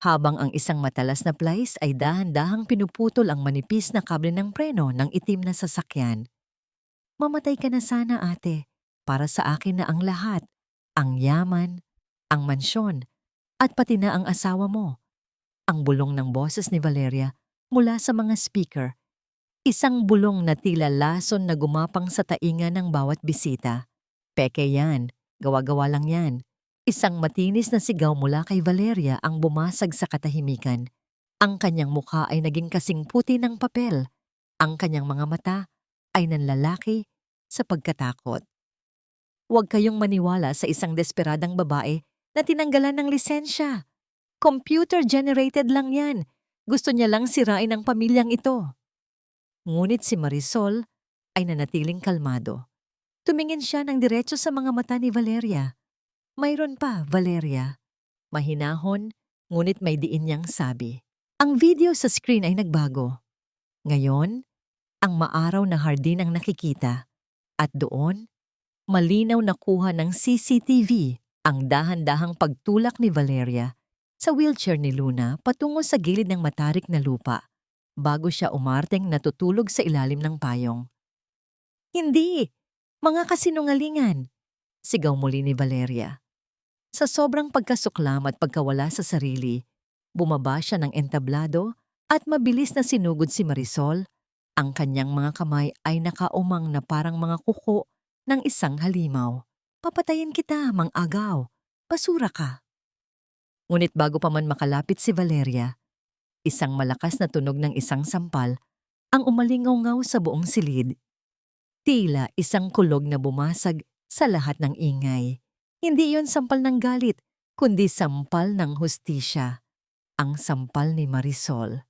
Habang ang isang matalas na plies ay dahan-dahang pinuputol ang manipis na kable ng preno ng itim na sasakyan. Mamatay ka na sana, ate. Para sa akin na ang lahat. Ang yaman, ang mansyon, at pati na ang asawa mo. Ang bulong ng boses ni Valeria mula sa mga speaker. Isang bulong na tila lason na gumapang sa tainga ng bawat bisita. Peke yan, gawa-gawa lang yan. Isang matinis na sigaw mula kay Valeria ang bumasag sa katahimikan. Ang kanyang mukha ay naging kasing puti ng papel. Ang kanyang mga mata ay nanlalaki sa pagkatakot. Huwag kayong maniwala sa isang desperadang babae na tinanggalan ng lisensya. Computer-generated lang yan. Gusto niya lang sirain ang pamilyang ito. Ngunit si Marisol ay nanatiling kalmado. Tumingin siya ng diretso sa mga mata ni Valeria. Mayroon pa, Valeria. Mahinahon, ngunit may diin niyang sabi. Ang video sa screen ay nagbago. Ngayon, ang maaraw na hardin ang nakikita. At doon, malinaw na kuha ng CCTV ang dahan-dahang pagtulak ni Valeria sa wheelchair ni Luna patungo sa gilid ng matarik na lupa bago siya umarteng natutulog sa ilalim ng payong. Hindi! Mga kasinungalingan! Sigaw muli ni Valeria. Sa sobrang pagkasuklam at pagkawala sa sarili, bumaba siya ng entablado at mabilis na sinugod si Marisol. Ang kanyang mga kamay ay nakaumang na parang mga kuko ng isang halimaw. Papatayin kita, mang-agaw. Basura ka. Ngunit bago pa man makalapit si Valeria, isang malakas na tunog ng isang sampal ang umalingaw-ngaw sa buong silid. Tila isang kulog na bumasag sa lahat ng ingay. Hindi iyon sampal ng galit, kundi sampal ng hustisya. Ang sampal ni Marisol.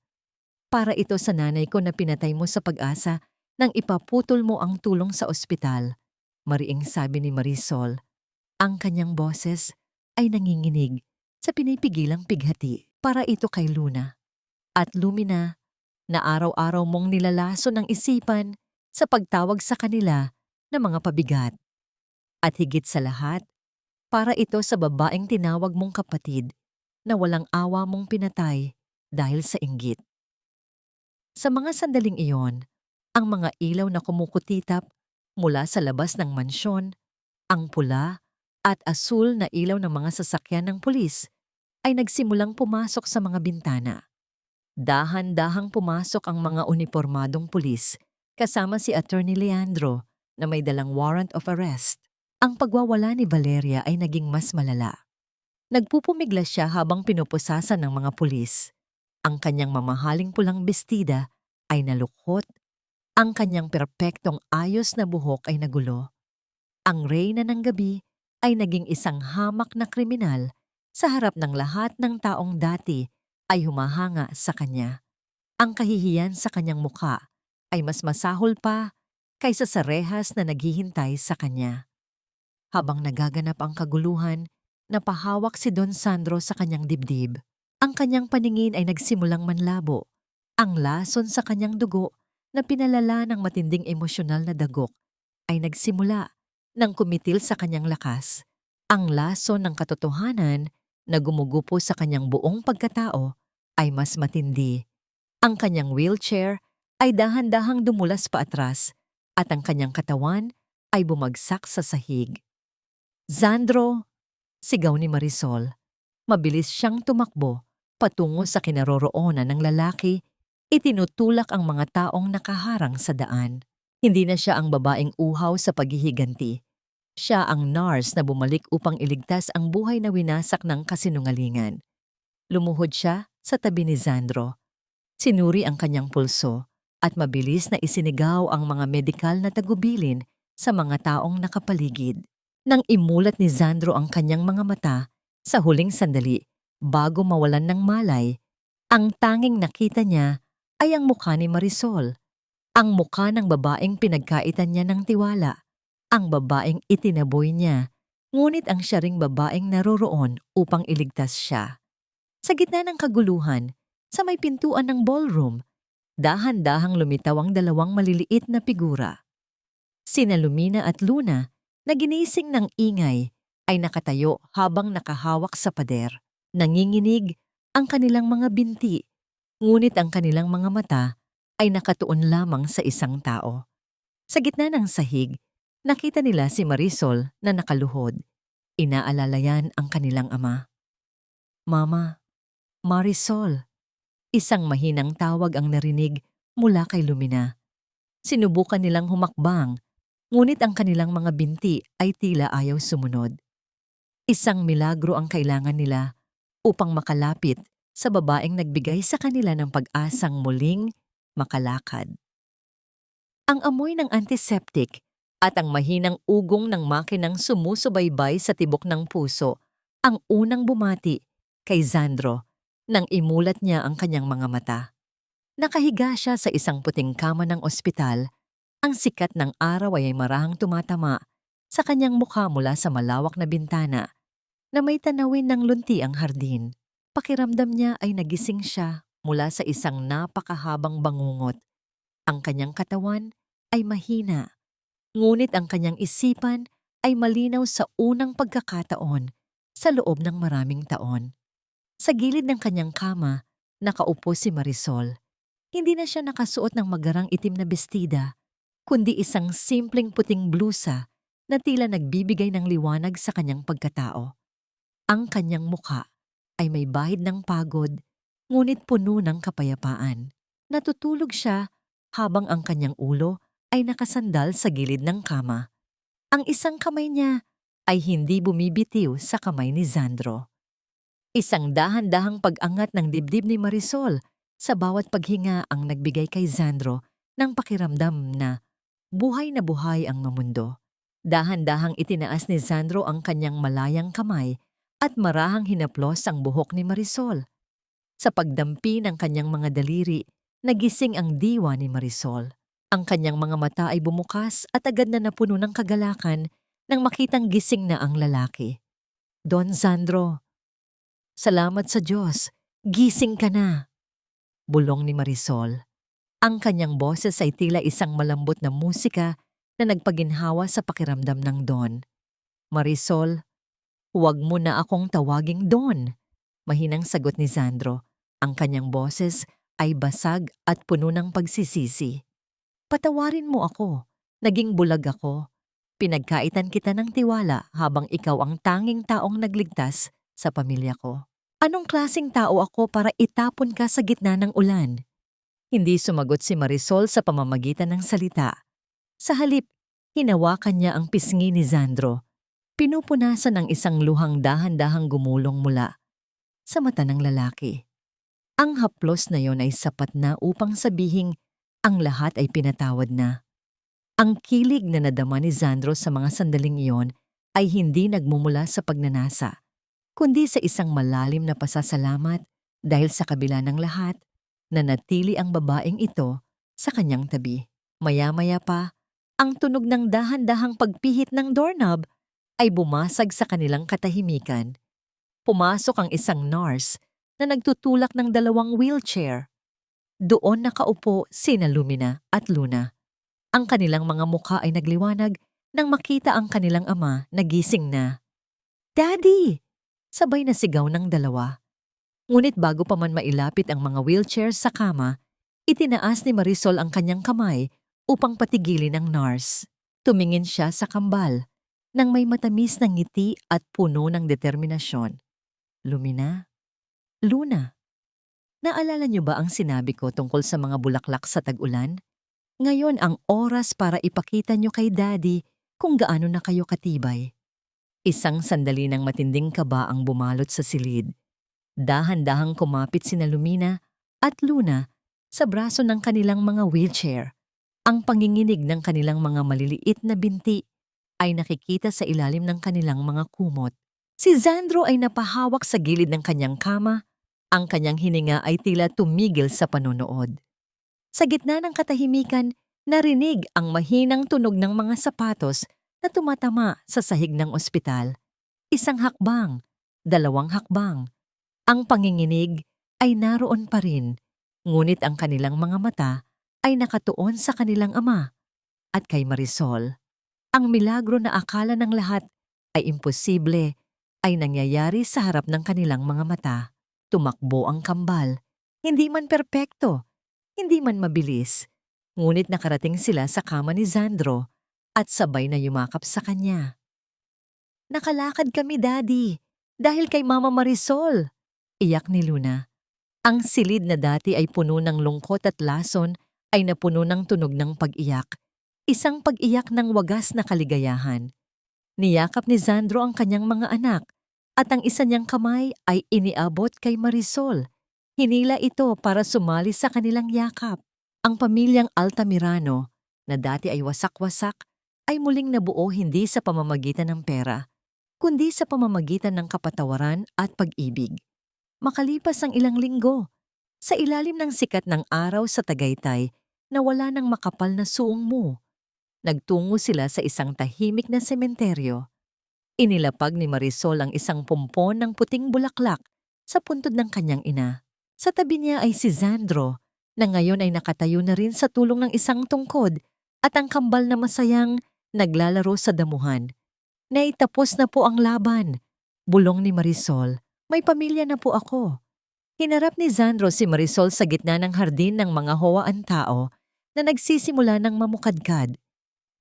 Para ito sa nanay ko na pinatay mo sa pag-asa nang ipaputol mo ang tulong sa ospital. Mariing sabi ni Marisol. Ang kanyang boses ay nanginginig sa pinipigilang pighati. Para ito kay Luna. At Lumina, na araw-araw mong nilalaso ng isipan sa pagtawag sa kanila ng mga pabigat. At higit sa lahat, para ito sa babaeng tinawag mong kapatid na walang awa mong pinatay dahil sa inggit. Sa mga sandaling iyon, ang mga ilaw na kumukutitap mula sa labas ng mansyon, ang pula at asul na ilaw ng mga sasakyan ng pulis ay nagsimulang pumasok sa mga bintana. Dahan-dahang pumasok ang mga unipormadong pulis kasama si Attorney Leandro na may dalang warrant of arrest. Ang pagwawala ni Valeria ay naging mas malala. Nagpupumiglas siya habang pinupusasan ng mga pulis. Ang kanyang mamahaling pulang bestida ay nalukhot. Ang kanyang perpektong ayos na buhok ay nagulo. Ang reyna ng gabi ay naging isang hamak na kriminal sa harap ng lahat ng taong dati ay humahanga sa kanya. Ang kahihiyan sa kanyang mukha ay mas masahol pa kaysa sa rehas na naghihintay sa kanya. Habang nagaganap ang kaguluhan, napahawak si Don Sandro sa kanyang dibdib. Ang kanyang paningin ay nagsimulang manlabo. Ang lason sa kanyang dugo na pinalala ng matinding emosyonal na dagok ay nagsimula nang kumitil sa kanyang lakas. Ang lason ng katotohanan na gumugupo sa kanyang buong pagkatao ay mas matindi. Ang kanyang wheelchair ay dahan-dahang dumulas paatras at ang kanyang katawan ay bumagsak sa sahig. Sandro! Sigaw ni Marisol. Mabilis siyang tumakbo patungo sa kinaroroonan ng lalaki. Itinutulak ang mga taong nakaharang sa daan. Hindi na siya ang babaeng uhaw sa paghihiganti. Siya ang nurse na bumalik upang iligtas ang buhay na winasak ng kasinungalingan. Lumuhod siya sa tabi ni Sandro. Sinuri ang kanyang pulso at mabilis na isinigaw ang mga medikal na tagubilin sa mga taong nakapaligid. Nang imulat ni Sandro ang kanyang mga mata sa huling sandali bago mawalan ng malay, ang tanging nakita niya ay ang mukha ni Marisol. Ang mukha ng babaeng pinagkaitan niya ng tiwala. Ang babaeng itinaboy niya, ngunit ang siya ring babaeng naroroon upang iligtas siya. Sa gitna ng kaguluhan, sa may pintuan ng ballroom, dahan-dahang lumitaw ang dalawang maliliit na figura. Sina Lumina at Luna, na ginising ng ingay, ay nakatayo habang nakahawak sa pader. Nanginginig ang kanilang mga binti, ngunit ang kanilang mga mata ay nakatuon lamang sa isang tao. Sa gitna ng sahig, nakita nila si Marisol na nakaluhod. Inaalalayan ang kanilang ama. Mama, Marisol. Isang mahinang tawag ang narinig mula kay Lumina. Sinubukan nilang humakbang, ngunit ang kanilang mga binti ay tila ayaw sumunod. Isang milagro ang kailangan nila upang makalapit sa babaeng nagbigay sa kanila ng pag-asang muling makalakad. Ang amoy ng antiseptic at ang mahinang ugong ng makinang sumusubaybay sa tibok ng puso ang unang bumati kay Sandro nang imulat niya ang kanyang mga mata. Nakahiga siya sa isang puting kama ng ospital. Ang sikat ng araw ay marahang tumatama sa kanyang mukha mula sa malawak na bintana na may tanawin ng lunti ang hardin. Pakiramdam niya ay nagising siya mula sa isang napakahabang bangungot. Ang kanyang katawan ay mahina, ngunit ang kanyang isipan ay malinaw sa unang pagkakataon sa loob ng maraming taon. Sa gilid ng kanyang kama, nakaupo si Marisol. Hindi na siya nakasuot ng magarang itim na bestida, kundi isang simpleng puting blusa na tila nagbibigay ng liwanag sa kanyang pagkatao. Ang kanyang mukha ay may bahid ng pagod, ngunit puno ng kapayapaan. Natutulog siya habang ang kanyang ulo ay nakasandal sa gilid ng kama. Ang isang kamay niya ay hindi bumibitiw sa kamay ni Sandro. Isang dahan-dahang pag-angat ng dibdib ni Marisol sa bawat paghinga ang nagbigay kay Sandro ng pakiramdam na buhay ang mamundo. Dahan-dahang itinaas ni Sandro ang kanyang malayang kamay at marahang hinaplos ang buhok ni Marisol. Sa pagdampi ng kanyang mga daliri, nagising ang diwa ni Marisol. Ang kanyang mga mata ay bumukas at agad na napuno ng kagalakan nang makitang gising na ang lalaki. Don Sandro, salamat sa Diyos, gising ka na, bulong ni Marisol. Ang kanyang boses ay tila isang malambot na musika na nagpaginhawa sa pakiramdam ng Don. Marisol, huwag mo na akong tawaging Don, mahinang sagot ni Sandro. Ang kanyang boses ay basag at puno ng pagsisisi. Patawarin mo ako, naging bulag ako. Pinagkaitan kita ng tiwala habang ikaw ang tanging taong nagligtas sa pamilya ko. Anong klaseng tao ako para itapon ka sa gitna ng ulan? Hindi sumagot si Marisol sa pamamagitan ng salita. Sa halip, hinawakan niya ang pisngi ni Sandro. Pinupunasan ng isang luhang dahan-dahang gumulong mula sa mata ng lalaki. Ang haplos na yon ay sapat na upang sabihing ang lahat ay pinatawad na. Ang kilig na nadama ni Sandro sa mga sandaling iyon ay hindi nagmumula sa pagnanasa, kundi sa isang malalim na pasasalamat dahil sa kabila ng lahat, nanatili ang babaeng ito sa kanyang tabi. Maya-maya pa, ang tunog ng dahan-dahang pagpihit ng doorknob ay bumasag sa kanilang katahimikan. Pumasok ang isang nurse na nagtutulak ng 2 wheelchair. Doon nakaupo sina Lumina at Luna. Ang kanilang mga mukha ay nagliwanag nang makita ang kanilang ama na gising na. "Daddy!" Sabay na sigaw ng dalawa. Ngunit bago pa man mailapit ang mga wheelchair sa kama, itinaas ni Marisol ang kanyang kamay upang patigilin ang nurse. Tumingin siya sa kambal nang may matamis na ngiti at puno ng determinasyon. "Lumina? Luna, naalala niyo ba ang sinabi ko tungkol sa mga bulaklak sa tag-ulan? Ngayon ang oras para ipakita niyo kay Daddy kung gaano na kayo katibay." Isang sandali ng matinding kaba ang bumalot sa silid. Dahan-dahang kumapit sina Lumina at Luna sa braso ng kanilang mga wheelchair. Ang panginginig ng kanilang mga maliliit na binti ay nakikita sa ilalim ng kanilang mga kumot. Si Sandro ay napahawak sa gilid ng kanyang kama. Ang kanyang hininga ay tila tumigil sa panonood. Sa gitna ng katahimikan, narinig ang mahinang tunog ng mga sapatos na tumatama sa sahig ng ospital. Isang hakbang, 2 hakbang. Ang panginginig ay naroon pa rin, ngunit ang kanilang mga mata ay nakatuon sa kanilang ama at kay Marisol. Ang milagro na akala ng lahat ay imposible ay nangyayari sa harap ng kanilang mga mata. Tumakbo ang kambal. Hindi man perpekto, hindi man mabilis, ngunit nakarating sila sa kama ni Sandro at sabay na yumakap sa kanya. "Nakalakad kami, Daddy, dahil kay Mama Marisol," iyak ni Luna. Ang silid na dati ay puno ng lungkot at lason ay napuno ng tunog ng pag-iyak. Isang pag-iyak ng wagas na kaligayahan. Niyakap ni Sandro ang kanyang mga anak at ang isa niyang kamay ay iniabot kay Marisol. Hinila ito para sumali sa kanilang yakap. Ang pamilyang Altamirano, na dati ay wasak-wasak, ay muling nabuo hindi sa pamamagitan ng pera, kundi sa pamamagitan ng kapatawaran at pag-ibig. Makalipas ang ilang linggo, sa ilalim ng sikat ng araw sa Tagaytay na wala ng makapal na suong mo, nagtungo sila sa isang tahimik na sementeryo. Inilapag ni Marisol ang isang pumpon ng puting bulaklak sa puntod ng kanyang ina. Sa tabi niya ay si Sandro, na ngayon ay nakatayo na rin sa tulong ng isang tungkod at ang kambal na masayang naglalaro sa damuhan. Naitapos na po ang laban. Bulong ni Marisol, may pamilya na po ako. Hinarap ni Sandro si Marisol sa gitna ng hardin ng mga hawaan tao na nagsisimula ng mamukadkad.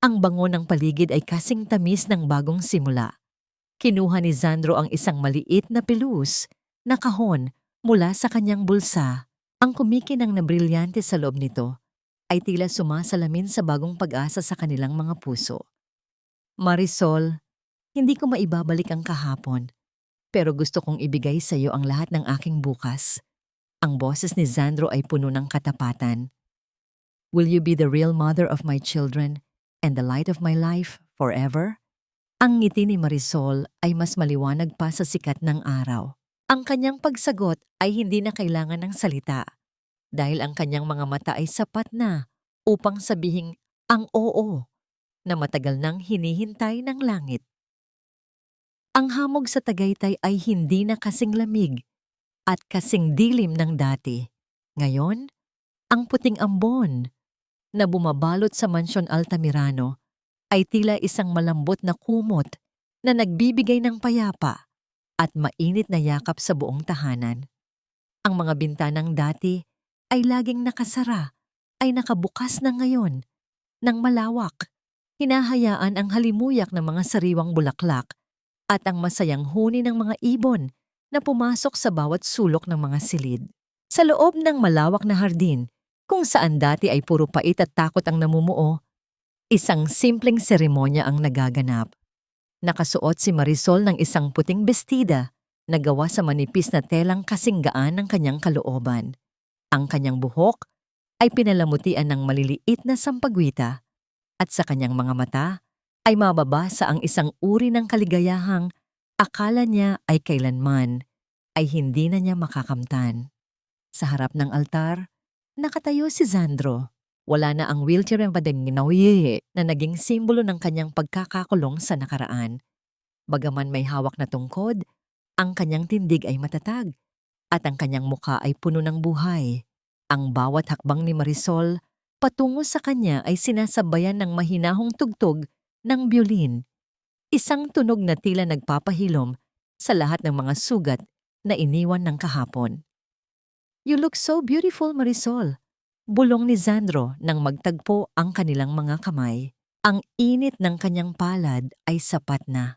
Ang bango ng paligid ay kasing tamis ng bagong simula. Kinuha ni Sandro ang isang maliit na pilus na kahon mula sa kanyang bulsa. Ang kumikinang na brilyante sa loob nito ay tila sumasalamin sa bagong pag-asa sa kanilang mga puso. Marisol, hindi ko maibabalik ang kahapon, pero gusto kong ibigay sa iyo ang lahat ng aking bukas. Ang boses ni Sandro ay puno ng katapatan. Will you be the real mother of my children and the light of my life forever? Ang ngiti ni Marisol ay mas maliwanag pa sa sikat ng araw. Ang kanyang pagsagot ay hindi na kailangan ng salita dahil ang kanyang mga mata ay sapat na upang sabihing ang oo na matagal nang hinihintay ng langit. Ang hamog sa Tagaytay ay hindi na kasing lamig at kasing dilim ng dati. Ngayon, ang puting ambon na bumabalot sa Mansyon Altamirano ay tila isang malambot na kumot na nagbibigay ng payapa at mainit na yakap sa buong tahanan. Ang mga bintanang dati ay laging nakasara ay nakabukas na ngayon ng malawak. Hinahayaan ang halimuyak ng mga sariwang bulaklak at ang masayang huni ng mga ibon na pumasok sa bawat sulok ng mga silid. Sa loob ng malawak na hardin, kung saan dati ay puro pait at takot ang namumuo, isang simpleng seremonya ang nagaganap. Nakasuot si Marisol ng isang puting bestida na gawa sa manipis na telang kasinggaan ng kanyang kalooban. Ang kanyang buhok ay pinalamutian ng maliliit na sampagwita at sa kanyang mga mata ay mababasa ang isang uri ng kaligayahang akala niya ay kailanman ay hindi na niya makakamtan. Sa harap ng altar, nakatayo si Sandro. Wala na ang wheelchair na na naging simbolo ng kanyang pagkakakulong sa nakaraan. Bagaman may hawak na tungkod, ang kanyang tindig ay matatag at ang kanyang muka ay puno ng buhay. Ang bawat hakbang ni Marisol patungo sa kanya ay sinasabayan ng mahinahong tugtog ng biolin. Isang tunog na tila nagpapahilom sa lahat ng mga sugat na iniwan ng kahapon. You look so beautiful, Marisol. Bulong ni Sandro nang magtagpo ang kanilang mga kamay. Ang init ng kanyang palad ay sapat na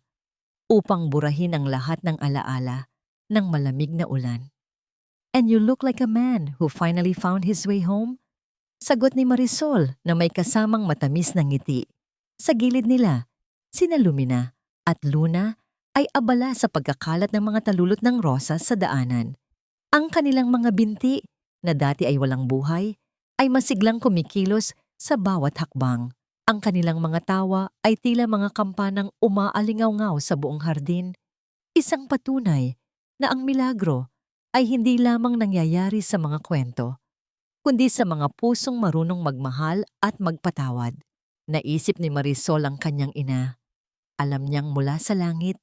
upang burahin ang lahat ng alaala ng malamig na ulan. And you look like a man who finally found his way home. Sagot ni Marisol na may kasamang matamis na ngiti. Sa gilid nila, sina Lumina at Luna ay abala sa pagkakalat ng mga talulot ng rosas sa daanan. Ang kanilang mga binti, na dati ay walang buhay, ay masiglang kumikilos sa bawat hakbang. Ang kanilang mga tawa ay tila mga kampanang umaalingaw-ngaw sa buong hardin. Isang patunay na ang milagro ay hindi lamang nangyayari sa mga kwento, kundi sa mga pusong marunong magmahal at magpatawad. Naisip ni Marisol ang kanyang ina. Alam niyang mula sa langit,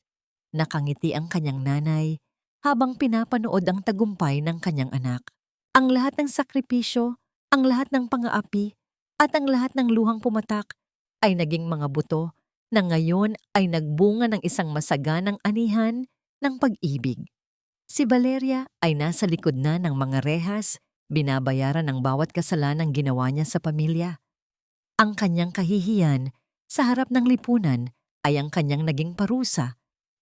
nakangiti ang kanyang nanay habang pinapanood ang tagumpay ng kanyang anak. Ang lahat ng sakripisyo, ang lahat ng pang-aapi, at ang lahat ng luhang pumatak ay naging mga buto na ngayon ay nagbunga ng isang masaganang anihan ng pag-ibig. Si Valeria ay nasa likod na ng mga rehas, binabayaran ng bawat kasalanang ginawa niya sa pamilya. Ang kanyang kahihiyan sa harap ng lipunan ay ang kanyang naging parusa.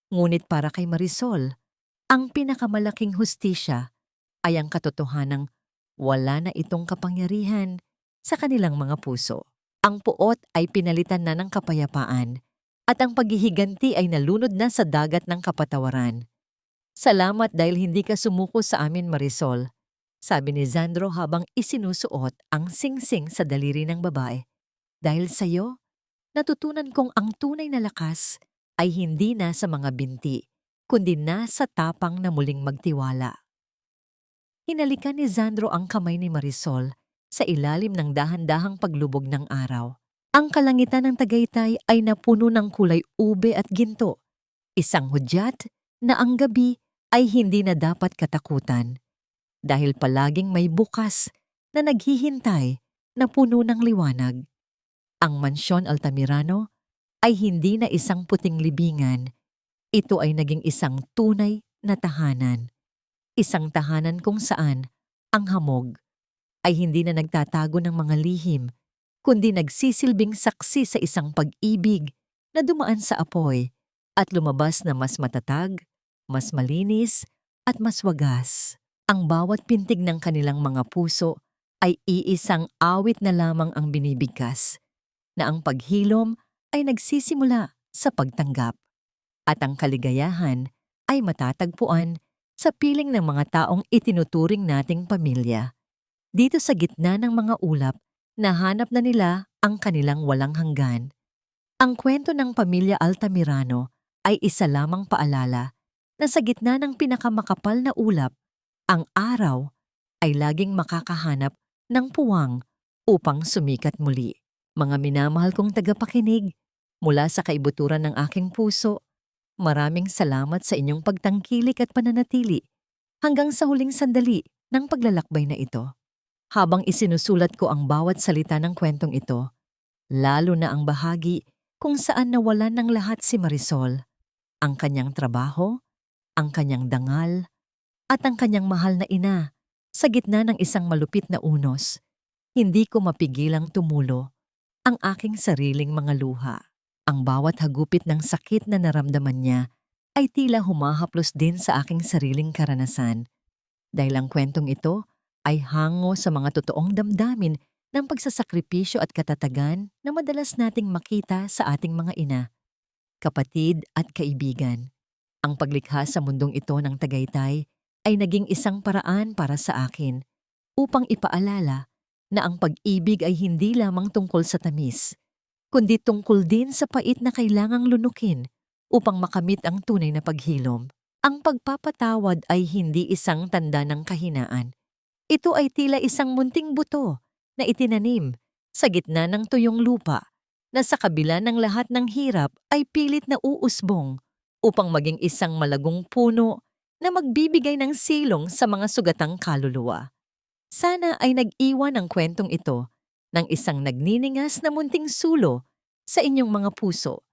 Ngunit para kay Marisol, ang pinakamalaking hustisya ay ang katotohanang wala na itong kapangyarihan sa kanilang mga puso. Ang puot ay pinalitan na ng kapayapaan at ang paghihiganti ay nalunod na sa dagat ng kapatawaran. Salamat dahil hindi ka sumuko sa amin, Marisol, sabi ni Sandro habang isinusuot ang singsing sa daliri ng babae. Dahil sa'yo, natutunan kong ang tunay na lakas ay hindi na sa mga binti, kundi na sa tapang na muling magtiwala. hinalikan ni Sandro ang kamay ni Marisol sa ilalim ng dahan-dahang paglubog ng araw. Ang kalangitan ng Tagaytay ay napuno ng kulay ube at ginto. Isang hudyat na ang gabi ay hindi na dapat katakutan dahil palaging may bukas na naghihintay na puno ng liwanag. Ang Mansyon Altamirano ay hindi na isang puting libingan. Ito ay naging isang tunay na tahanan. Isang tahanan kung saan ang hamog ay hindi na nagtatago ng mga lihim, kundi nagsisilbing saksi sa isang pag-ibig na dumaan sa apoy at lumabas na mas matatag, mas malinis at mas wagas. Ang bawat pintig ng kanilang mga puso ay iisang awit na lamang ang binibigkas, na ang paghilom ay nagsisimula sa pagtanggap at ang kaligayahan ay matatagpuan sa piling ng mga taong itinuturing nating pamilya. Dito sa gitna ng mga ulap, nahanap na nila ang kanilang walang hanggan. Ang kwento ng pamilya Altamirano ay isa lamang paalala na sa gitna ng pinakamakapal na ulap, ang araw ay laging makakahanap ng puwang upang sumikat muli. Mga minamahal kong tagapakinig, mula sa kaibuturan ng aking puso, maraming salamat sa inyong pagtangkilik at pananatili hanggang sa huling sandali ng paglalakbay na ito. Habang isinusulat ko ang bawat salita ng kwentong ito, lalo na ang bahagi kung saan nawalan ng lahat si Marisol, ang kanyang trabaho, ang kanyang dangal, at ang kanyang mahal na ina sa gitna ng isang malupit na unos, hindi ko mapigilang tumulo ang aking sariling mga luha. Ang bawat hagupit ng sakit na naramdaman niya ay tila humahaplos din sa aking sariling karanasan, dahil ang kwentong ito ay hango sa mga totoong damdamin ng pagsasakripisyo at katatagan na madalas nating makita sa ating mga ina, kapatid at kaibigan. Ang paglikha sa mundong ito ng Tagaytay ay naging isang paraan para sa akin upang ipaalala na ang pag-ibig ay hindi lamang tungkol sa tamis, kundi tungkol din sa pait na kailangang lunukin upang makamit ang tunay na paghilom. Ang pagpapatawad ay hindi isang tanda ng kahinaan. Ito ay tila isang munting buto na itinanim sa gitna ng tuyong lupa na sa kabila ng lahat ng hirap ay pilit na uusbong upang maging isang malagong puno na magbibigay ng silong sa mga sugatang kaluluwa. Sana ay nag-iwan ang kwentong ito ng isang nagniningas na munting sulo sa inyong mga puso.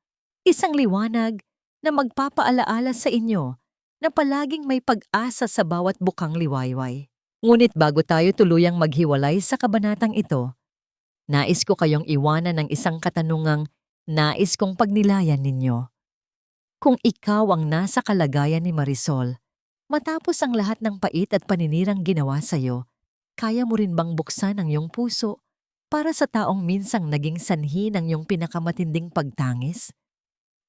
Isang liwanag na magpapaalaala sa inyo na palaging may pag-asa sa bawat bukang liwayway. Ngunit bago tayo tuluyang maghiwalay sa kabanatang ito, nais ko kayong iwanan ng isang katanungang nais kong pagnilayan ninyo. Kung ikaw ang nasa kalagayan ni Marisol, matapos ang lahat ng pait at paninirang ginawa sa'yo, kaya mo rin bang buksan ang iyong puso para sa taong minsang naging sanhi ng iyong pinakamatinding pagtangis?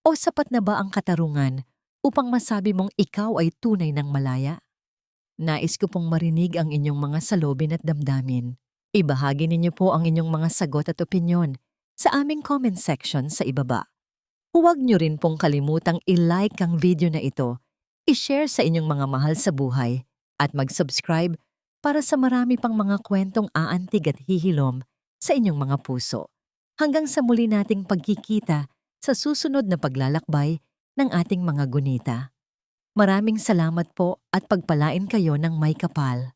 O sapat na ba ang katarungan upang masabi mong ikaw ay tunay ng malaya? Nais ko pong marinig ang inyong mga salobin at damdamin. Ibahagi ninyo po ang inyong mga sagot at opinyon sa aming comment section sa ibaba. Huwag nyo rin pong kalimutang i-like ang video na ito, i-share sa inyong mga mahal sa buhay, at mag-subscribe para sa marami pang mga kwentong aantig at hihilom sa inyong mga puso. Hanggang sa muli nating pagkikita sa susunod na paglalakbay ng ating mga gunita. Maraming salamat po at pagpalain kayo ng may kapal.